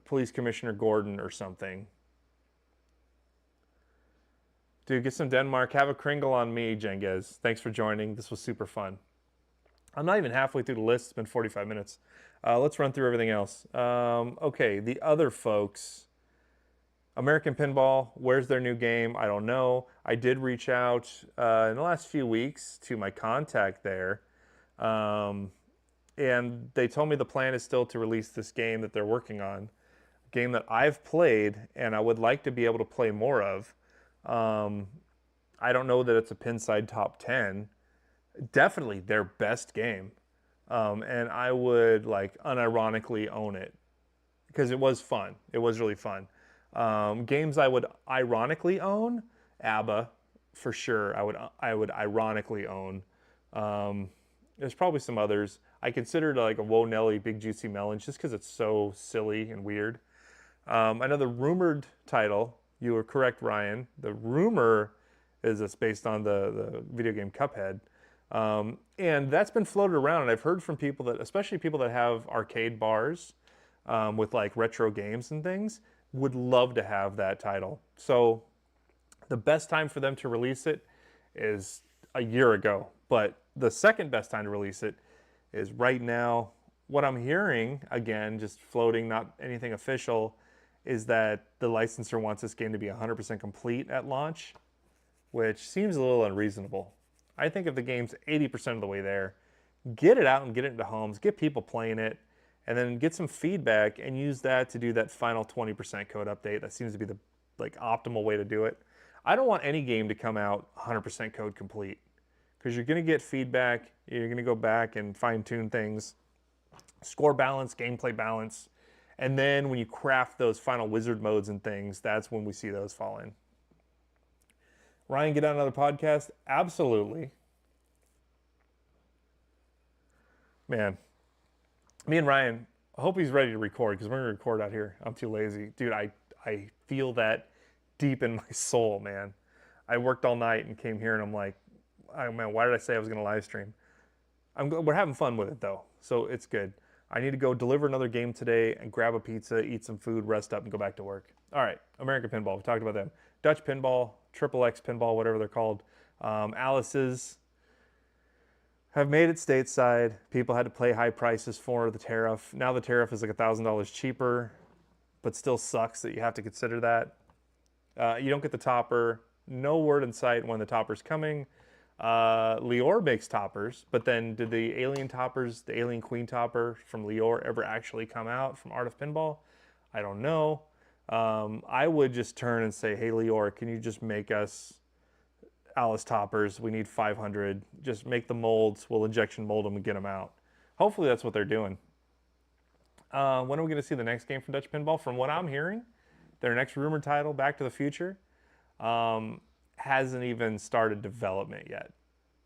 Police Commissioner Gordon or something. Dude, get some Denmark. Have a Kringle on me, Jengiz. Thanks for joining. This was super fun. I'm not even halfway through the list. It's been 45 minutes. Let's run through everything else. Okay, the other folks. American Pinball, where's their new game? I don't know. I did reach out in the last few weeks to my contact there. And they told me the plan is still to release this game that they're working on. A game that I've played and I would like to be able to play more of. I don't know that it's a Pinside top 10. Definitely their best game. And I would like unironically own it because it was fun. It was really fun. Games I would ironically own, ABBA for sure. I would ironically own. There's probably some others. I considered like a Whoa Nelly Big Juicy Melon just because it's so silly and weird. Another rumored title. You were correct, Ryan. The rumor is it's based on the video game Cuphead. And that's been floated around, and I've heard from people that, especially people that have arcade bars with like retro games and things, would love to have that title. So the best time for them to release it is a year ago, but the second best time to release it is right now. What I'm hearing, again, just floating, not anything official, is that the licensor wants this game to be 100% complete at launch, which seems a little unreasonable. I think if the game's 80% of the way there, get it out and get it into homes, get people playing it, and then get some feedback and use that to do that final 20% code update. That seems to be the like optimal way to do it. I don't want any game to come out 100% code complete, because you're going to get feedback. You're going to go back and fine-tune things, score balance, gameplay balance. And then when you craft those final wizard modes and things, that's when we see those fall in. Ryan, get on another podcast? Absolutely. Man, me and Ryan, I hope he's ready to record because we're going to record out here. I'm too lazy. Dude, I feel that deep in my soul, man. I worked all night and came here and I'm like, oh man, why did I say I was going to live stream? We're having fun with it though, so it's good. I need to go deliver another game today and grab a pizza, eat some food, rest up, and go back to work. All right, American Pinball, we talked about them. Dutch Pinball, Triple X Pinball, whatever they're called. Alice's have made it stateside. People had to pay high prices for the tariff. Now the tariff is like $1,000 cheaper, but still sucks that you have to consider that. You don't get the topper. No word in sight when the topper's coming. Lior makes toppers, but then did the alien toppers, the alien queen topper from Lior ever actually come out from Art of Pinball? I don't know. I would just turn and say, hey Lior, can you just make us Alice toppers? We need 500. Just make the molds. We'll injection mold them and get them out. Hopefully that's what they're doing. When are we going to see the next game from Dutch Pinball? From what I'm hearing, their next rumored title, Back to the Future, hasn't even started development yet.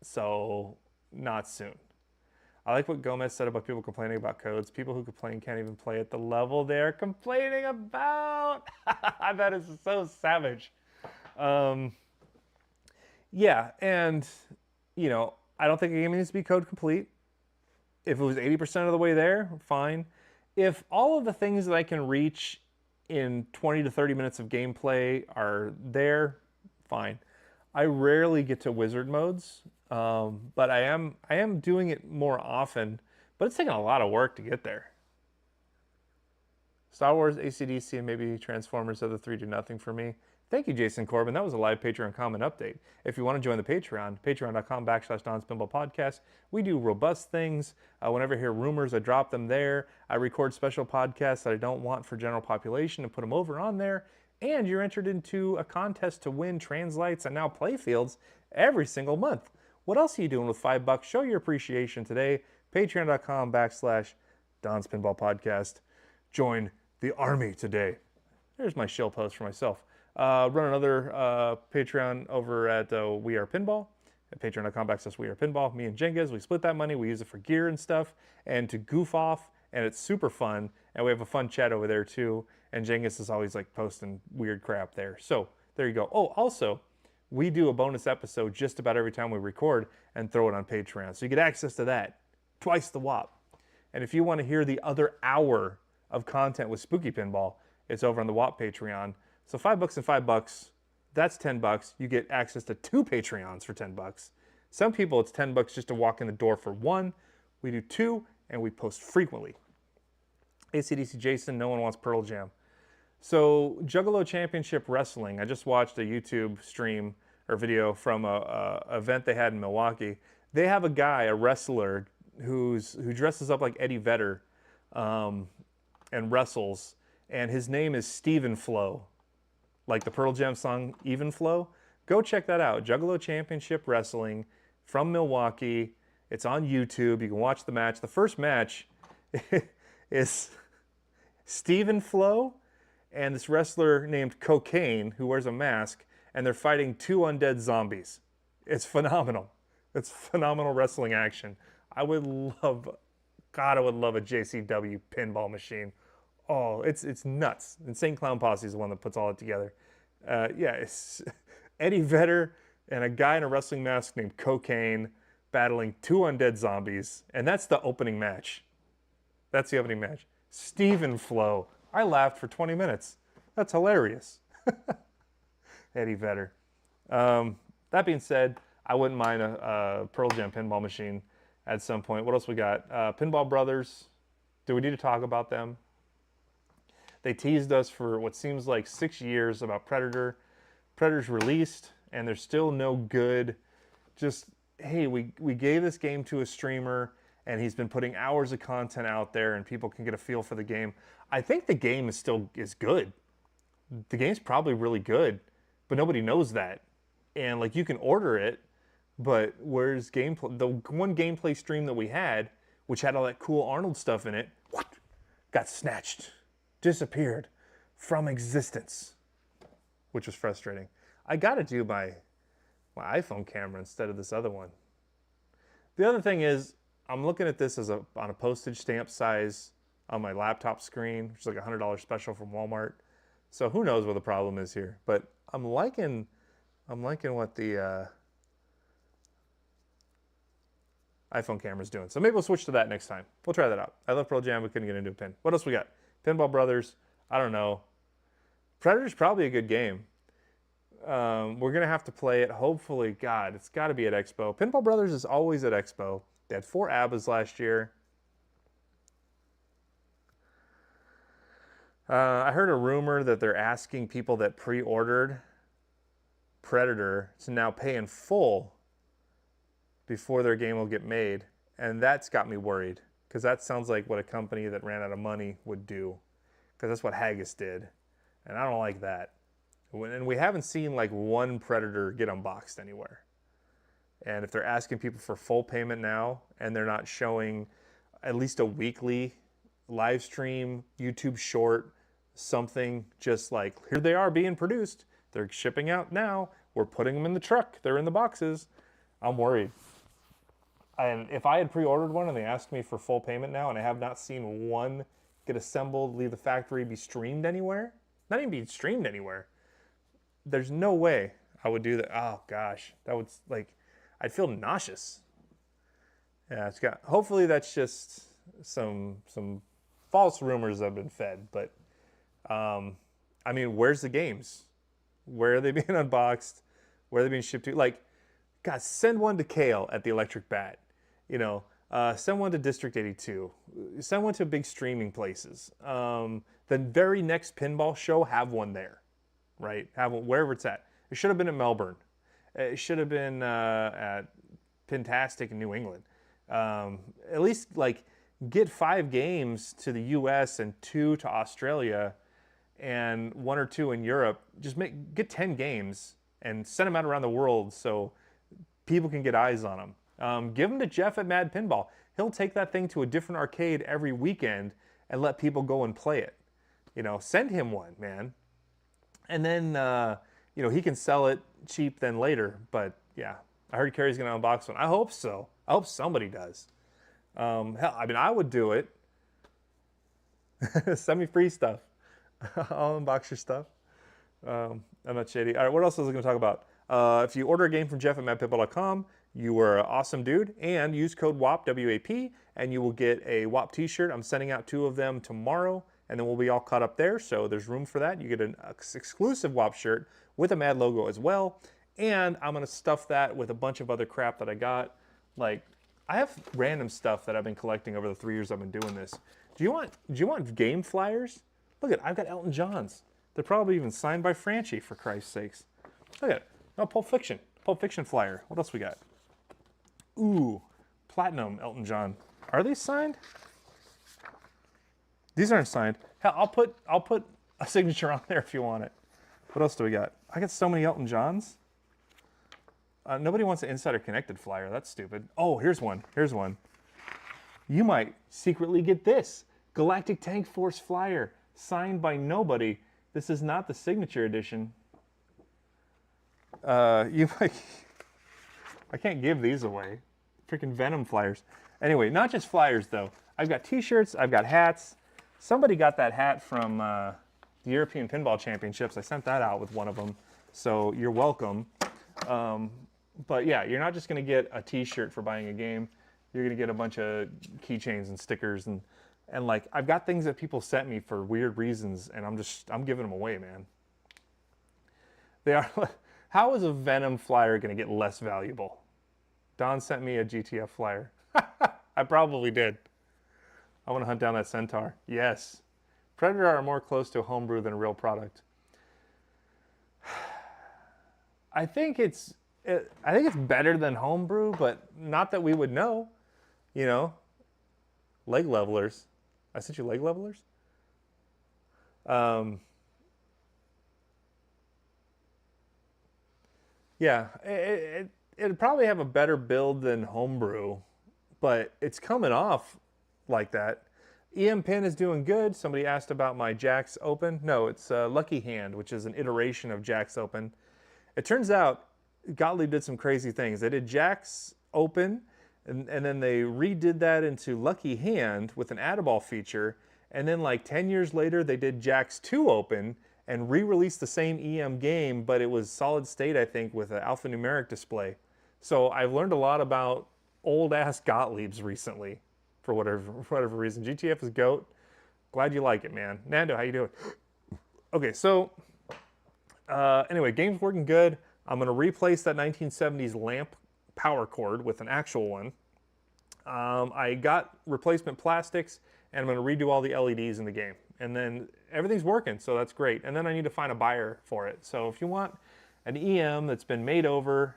So, not soon. I like what Gomez said about people complaining about codes. People who complain can't even play at the level they're complaining about. That is so savage. Yeah, and, you know, I don't think a game needs to be code complete. If it was 80% of the way there, fine. If all of the things that I can reach in 20 to 30 minutes of gameplay are there, fine. I rarely get to wizard modes, but I am doing it more often, but it's taking a lot of work to get there. Star Wars, AC/DC, and maybe Transformers, other three do nothing for me. Thank you, Jason Corbin. That was a live Patreon comment update. If you want to join the Patreon, patreon.com/Don's Pinball Podcast. We do robust things. Whenever I hear rumors, I drop them there. I record special podcasts that I don't want for general population and put them over on there. And you're entered into a contest to win Translights and now Playfields every single month. What else are you doing with $5? Show your appreciation today. Patreon.com/Don's Pinball Podcast. Join the army today. There's my shill post for myself. Run another Patreon over at We Are Pinball at patreon.com/We Are Pinball. Me and Jengiz, we split that money. We use it for gear and stuff and to goof off, and it's super fun. And we have a fun chat over there too. And Jengiz is always like posting weird crap there. So there you go. Oh, also, we do a bonus episode just about every time we record and throw it on Patreon. So you get access to that twice the whop. And if you want to hear the other hour of content with Spooky Pinball, it's over on the WAP Patreon. So $5 and $5, that's $10. You get access to 2 Patreons for $10. Some people, it's $10 just to walk in the door for 1. We do 2, and we post frequently. AC/DC Jason, no one wants Pearl Jam. So Juggalo Championship Wrestling, I just watched a YouTube stream or video from a event they had in Milwaukee. They have a guy, a wrestler, who dresses up like Eddie Vedder and wrestles, and his name is Steven Flow. Like the Pearl Jam song Even Flow. Go check that out. Juggalo Championship Wrestling from Milwaukee. It's on YouTube. You can watch the match. The first match is Steven Flow and this wrestler named Cocaine who wears a mask, and they're fighting 2 undead zombies. It's phenomenal. It's phenomenal wrestling action. I would love a JCW pinball machine. Oh, it's nuts. Insane Clown Posse is the one that puts all it together. Yeah, it's Eddie Vedder and a guy in a wrestling mask named Cocaine battling 2 undead zombies. And that's the opening match. That's the opening match. Steven Flow. I laughed for 20 minutes. That's hilarious. Eddie Vedder. That being said, I wouldn't mind a Pearl Jam pinball machine at some point. What else we got? Pinball Brothers. Do we need to talk about them? They teased us for what seems like 6 years about Predator. Predator's released, and there's still no good. Just, hey, we gave this game to a streamer, and he's been putting hours of content out there, and people can get a feel for the game. I think the game is good. The game's probably really good, but nobody knows that. And like you can order it, But where's gameplay? The one gameplay stream that we had, which had all that cool Arnold stuff in it, got snatched, disappeared from existence, which was frustrating. I got to do my iPhone camera instead of this other one. The other thing is, I'm looking at this as on a postage stamp size on my laptop screen, which is like a $100 special from Walmart. So who knows what the problem is here? But I'm liking what the iPhone camera's doing. So maybe we'll switch to that next time. We'll try that out. I love Pearl Jam. We couldn't get into a pin. What else we got? Pinball Brothers. I don't know. Predator's probably a good game. We're going to have to play it. Hopefully, God, it's got to be at Expo. Pinball Brothers is always at Expo. They had 4 ABBAs last year. I heard a rumor that they're asking people that pre-ordered Predator to now pay in full before their game will get made. And that's got me worried, because that sounds like what a company that ran out of money would do, because that's what Haggis did. And I don't like that. And we haven't seen like one Predator get unboxed anywhere. And if they're asking people for full payment now, and they're not showing at least a weekly live stream, YouTube short, something just like, here they are being produced, they're shipping out now, we're putting them in the truck, they're in the boxes, I'm worried. And if I had pre-ordered one and they asked me for full payment now, and I have not seen one get assembled, leave the factory, be streamed anywhere, not even be streamed anywhere, there's no way I would do that. Oh gosh, that would, like, I'd feel nauseous. Yeah, it's got, hopefully that's just some false rumors that have been fed, but I mean, where's the games? Where are they being unboxed? Where are they being shipped to? Like, God, send one to Kale at the Electric Bat. You know, send one to District 82. Send one to big streaming places. The very next pinball show, have one there, right? Have one wherever it's at. It should have been in Melbourne. It should have been at Pintastic in New England. At least, like, get 5 games to the US and 2 to Australia and 1 or 2 in Europe. Just get 10 games and send them out around the world so people can get eyes on them. Give them to Jeff at Mad Pinball. He'll take that thing to a different arcade every weekend and let people go and play it. You know, send him one, man. And then, you know, he can sell it cheap then later. But yeah, I heard Kerry's going to unbox one. I hope so. I hope somebody does. Hell, I mean, I would do it. Send me free stuff. I'll unbox your stuff. I'm not shady. All right, what else was I going to talk about? If you order a game from Jeff at madpinball.com, you are an awesome dude, and use code WAP, W-A-P, and you will get a WAP t-shirt. I'm sending out 2 of them tomorrow, and then we'll be all caught up there, so there's room for that. You get an exclusive WAP shirt with a Mad logo as well, and I'm going to stuff that with a bunch of other crap that I got. Like, I have random stuff that I've been collecting over the 3 years I've been doing this. Do you want game flyers? Look at, I've got Elton John's. They're probably even signed by Franchi, for Christ's sakes. Look at it. Oh, Pulp Fiction flyer. What else we got? Ooh, Platinum Elton John. Are they signed? These aren't signed. Hell, I'll put a signature on there if you want it. What else do we got? I got so many Elton Johns. Nobody wants an Insider Connected flyer. That's stupid. Oh, here's one. Here's one. You might secretly get this. Galactic Tank Force flyer, signed by nobody. This is not the signature edition. I can't give these away. Freaking Venom flyers. Anyway, not just flyers though. I've got t-shirts, I've got hats. Somebody got that hat from the European Pinball Championships. I sent that out with one of them. So you're welcome. But yeah, you're not just gonna get a t-shirt for buying a game. You're gonna get a bunch of keychains and stickers and like, I've got things that people sent me for weird reasons, and I'm giving them away, man. They are. How is a Venom flyer gonna get less valuable? Don sent me a GTF flyer. I probably did. I want to hunt down that Centaur. Yes. Predator are more close to a homebrew than a real product. I think it's better than homebrew, but not that we would know. You know, leg levelers. I sent you leg levelers. Yeah, it'd probably have a better build than Homebrew, but it's coming off like that. EM Pin is doing good. Somebody asked about my Jack's Open. No, it's Lucky Hand, which is an iteration of Jack's Open. It turns out Gottlieb did some crazy things. They did Jack's Open, and then they redid that into Lucky Hand with an add-a-ball feature. And then like 10 years later, they did Jack's 2 Open and re-released the same EM game, but it was solid state, I think, with an alphanumeric display. So I've learned a lot about old-ass Gottliebs recently. For whatever reason. GTF is GOAT. Glad you like it, man. Nando, how you doing? Okay, so anyway, game's working good. I'm going to replace that 1970s lamp power cord with an actual one. I got replacement plastics, and I'm going to redo all the LEDs in the game. And then everything's working, so that's great. And then I need to find a buyer for it. So if you want an EM that's been made over,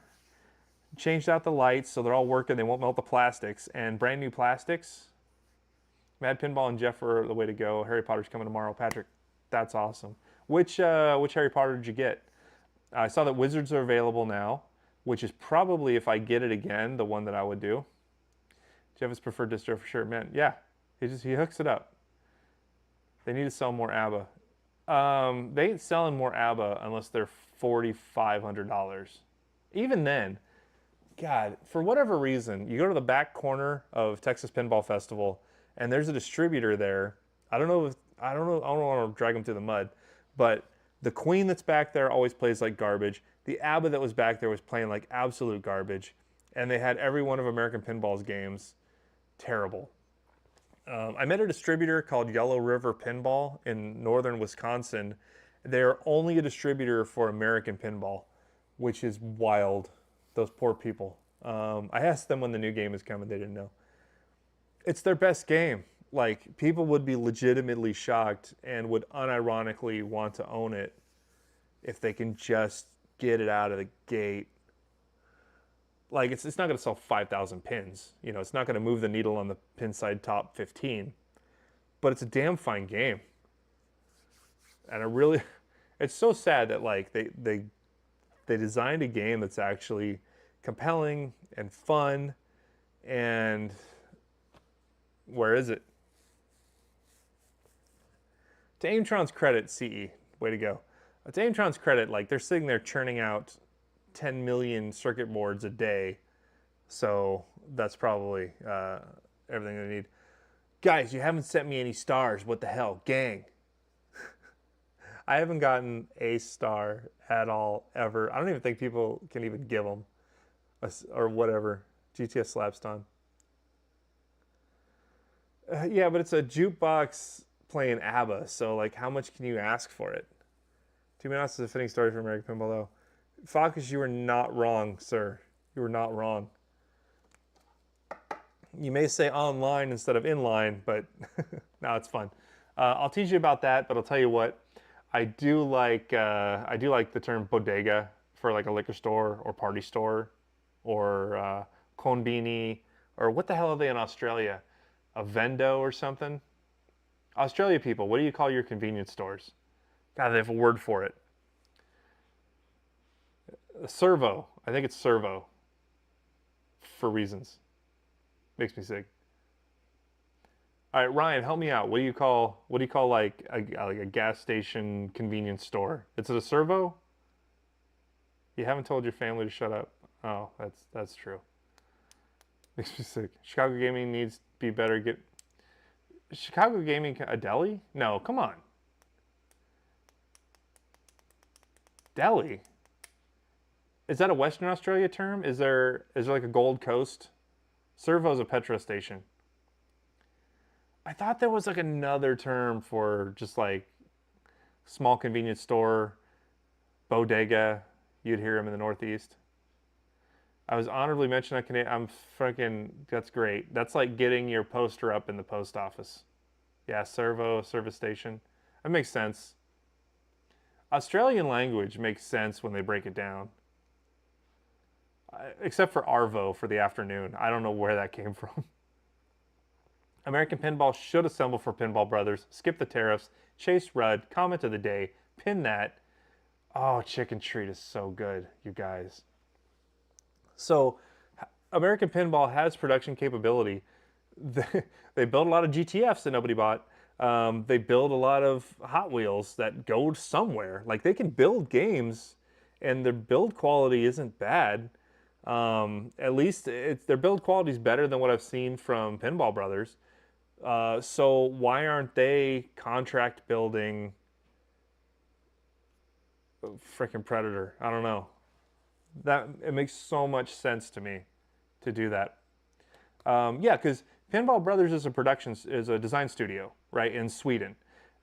changed out the lights so they're all working, they won't melt the plastics, and brand new plastics, Mad Pinball and Jeff are the way to go. Harry Potter's coming tomorrow. Patrick, that's awesome. Which Harry Potter did you get? I saw that Wizards are available now, which is probably, if I get it again, the one that I would do. Jeff is preferred distro for sure. Man, yeah, he hooks it up. They need to sell more ABBA. They ain't selling more ABBA unless they're $4,500. Even then, God, for whatever reason, you go to the back corner of Texas Pinball Festival, and there's a distributor there. I don't want to drag them through the mud, but the Queen that's back there always plays like garbage. The ABBA that was back there was playing like absolute garbage, and they had every one of American Pinball's games terrible. I met a distributor called Yellow River Pinball in northern Wisconsin. They're only a distributor for American Pinball, which is wild. Those poor people. I asked them when the new game is coming. They didn't know. It's their best game. Like, people would be legitimately shocked and would unironically want to own it if they can just get it out of the gate. Like, it's not going to sell 5,000 pins. You know, it's not going to move the needle on the pin side top 15. But it's a damn fine game. And it's so sad that, like, they designed a game that's actually compelling and fun, and where is it? To Aimtron's credit, CE, way to go. To Aimtron's credit, like, they're sitting there churning out 10 million circuit boards a day, so that's probably everything they need. Guys, you haven't sent me any stars. What the hell? Gang. I haven't gotten a star at all, ever. I don't even think people can even give them, or whatever. GTS Slapstone. Yeah, but it's a jukebox playing ABBA, so, like, how much can you ask for it? 2 minutes is a fitting story for American Pinball, though. Focus, you were not wrong, sir. You were not wrong. You may say online instead of inline, but no, it's fun. I'll teach you about that, but I'll tell you what. I do like the term bodega for like a liquor store or party store or konbini, or what the hell are they in Australia? A vendo or something? Australia people, what do you call your convenience stores? God, they have a word for it. A servo. I think it's servo. For reasons. Makes me sick. All right, Ryan, help me out. What do you call like a gas station convenience store? Is it a servo? You haven't told your family to shut up. Oh, that's true. Makes me sick. Chicago Gaming needs to be better. Chicago Gaming, a deli? No, come on. Deli? Is that a Western Australia term? Is there like a Gold Coast? Servo's a petrol station. I thought there was like another term for just like small convenience store, bodega. You'd hear them in the Northeast. I was honorably mentioned on Canadian. I'm freaking, that's great. That's like getting your poster up in the post office. Yeah, servo, service station. That makes sense. Australian language makes sense when they break it down. Except for Arvo for the afternoon. I don't know where that came from. American Pinball should assemble for Pinball Brothers. Skip the tariffs. Chase Rudd. Comment of the day. Pin that. Oh, chicken treat is so good, you guys. So American Pinball has production capability. They build a lot of GTFs that nobody bought. They build a lot of Hot Wheels that go somewhere. Like they can build games, and their build quality isn't bad. At least their build quality is better than what I've seen from Pinball Brothers. So why aren't they contract building freaking Predator? I don't know. That it makes so much sense to me to do that. Yeah, because Pinball Brothers is a design studio, right, in Sweden.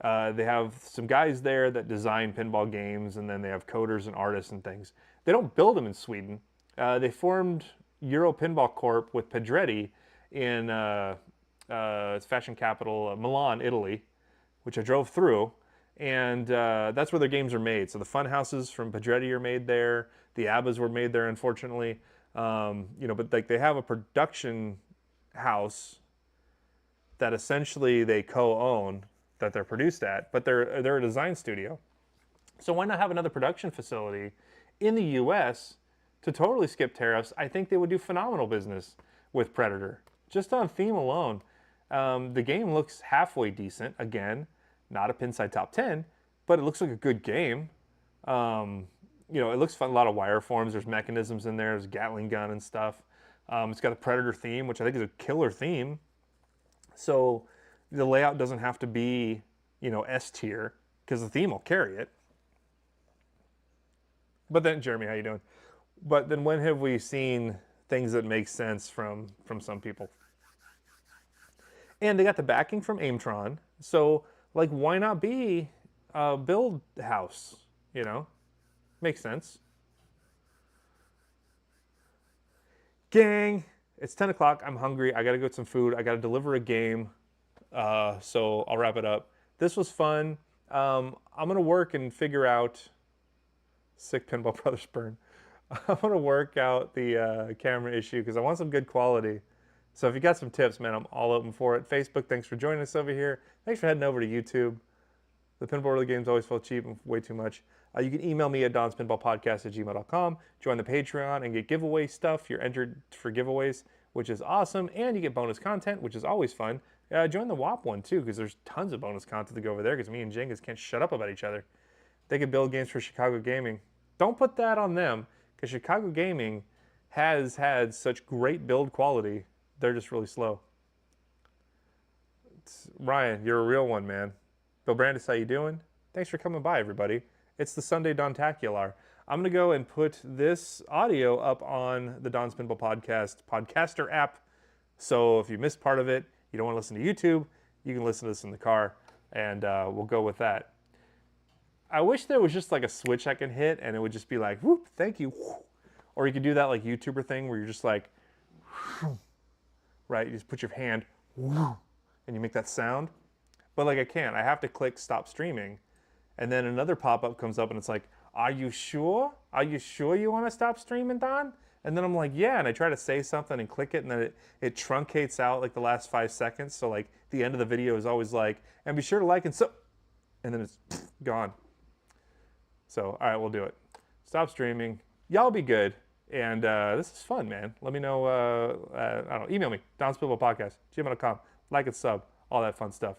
They have some guys there that design pinball games, and then they have coders and artists and things. They don't build them in Sweden. They formed Euro Pinball Corp with Pedretti in its fashion capital, Milan, Italy, which I drove through, and that's where their games are made. So the fun houses from Pedretti are made there. The ABBAs were made there, unfortunately. But like they have a production house that essentially they co-own that they're produced at, but they're a design studio. So why not have another production facility in the U.S. to totally skip tariffs? I think they would do phenomenal business with Predator, just on theme alone. The game looks halfway decent. Again, not a Pinside top 10, but it looks like a good game. It looks fun. A lot of wireforms. There's mechanisms in there. There's a Gatling gun and stuff. It's got a Predator theme, which I think is a killer theme. So the layout doesn't have to be, S tier, because the theme will carry it. But then, Jeremy, how you doing? But then when have we seen things that make sense from some people? And they got the backing from Aimtron. So, like, why not be a build house, Makes sense. Gang, it's 10 o'clock. I'm hungry. I got to go get some food. I got to deliver a game. So I'll wrap it up. This was fun. I'm going to work and figure out... Sick Pinball Brothers burn. I'm going to work out the camera issue because I want some good quality. So if you got some tips, man, I'm all open for it. Facebook, thanks for joining us over here. Thanks for heading over to YouTube. The Pinball Really games always feel cheap and way too much. You can email me at donspinballpodcast@gmail.com. Join the Patreon and get giveaway stuff. You're entered for giveaways, which is awesome. And you get bonus content, which is always fun. Join the WAP one, too, because there's tons of bonus content to go over there because me and Jengas can't shut up about each other. They can build games for Chicago Gaming. Don't put that on them, because Chicago Gaming has had such great build quality. They're just really slow. Ryan, you're a real one, man. Bill Brandis, how you doing? Thanks for coming by, everybody. It's the Sunday Dontacular. I'm going to go and put this audio up on the Don's Pinball Podcast podcaster app. So if you missed part of it, you don't want to listen to YouTube, you can listen to this in the car, and we'll go with that. I wish there was just like a switch I can hit, and it would just be like, whoop, thank you. Or you could do that like YouTuber thing where you're just like, right? You just put your hand, and you make that sound. But like I can't. I have to click stop streaming. And then another pop-up comes up and it's like, are you sure? Are you sure you want to stop streaming, Don? And then I'm like, yeah. And I try to say something and click it, and then it truncates out like the last 5 seconds. So like the end of the video is always like, and be sure to like and so, and then it's gone. So, all right, we'll do it. Stop streaming. Y'all be good. And this is fun, man. Let me know, I don't know, email me, donspinballpodcast@gmail.com. Like and sub, all that fun stuff.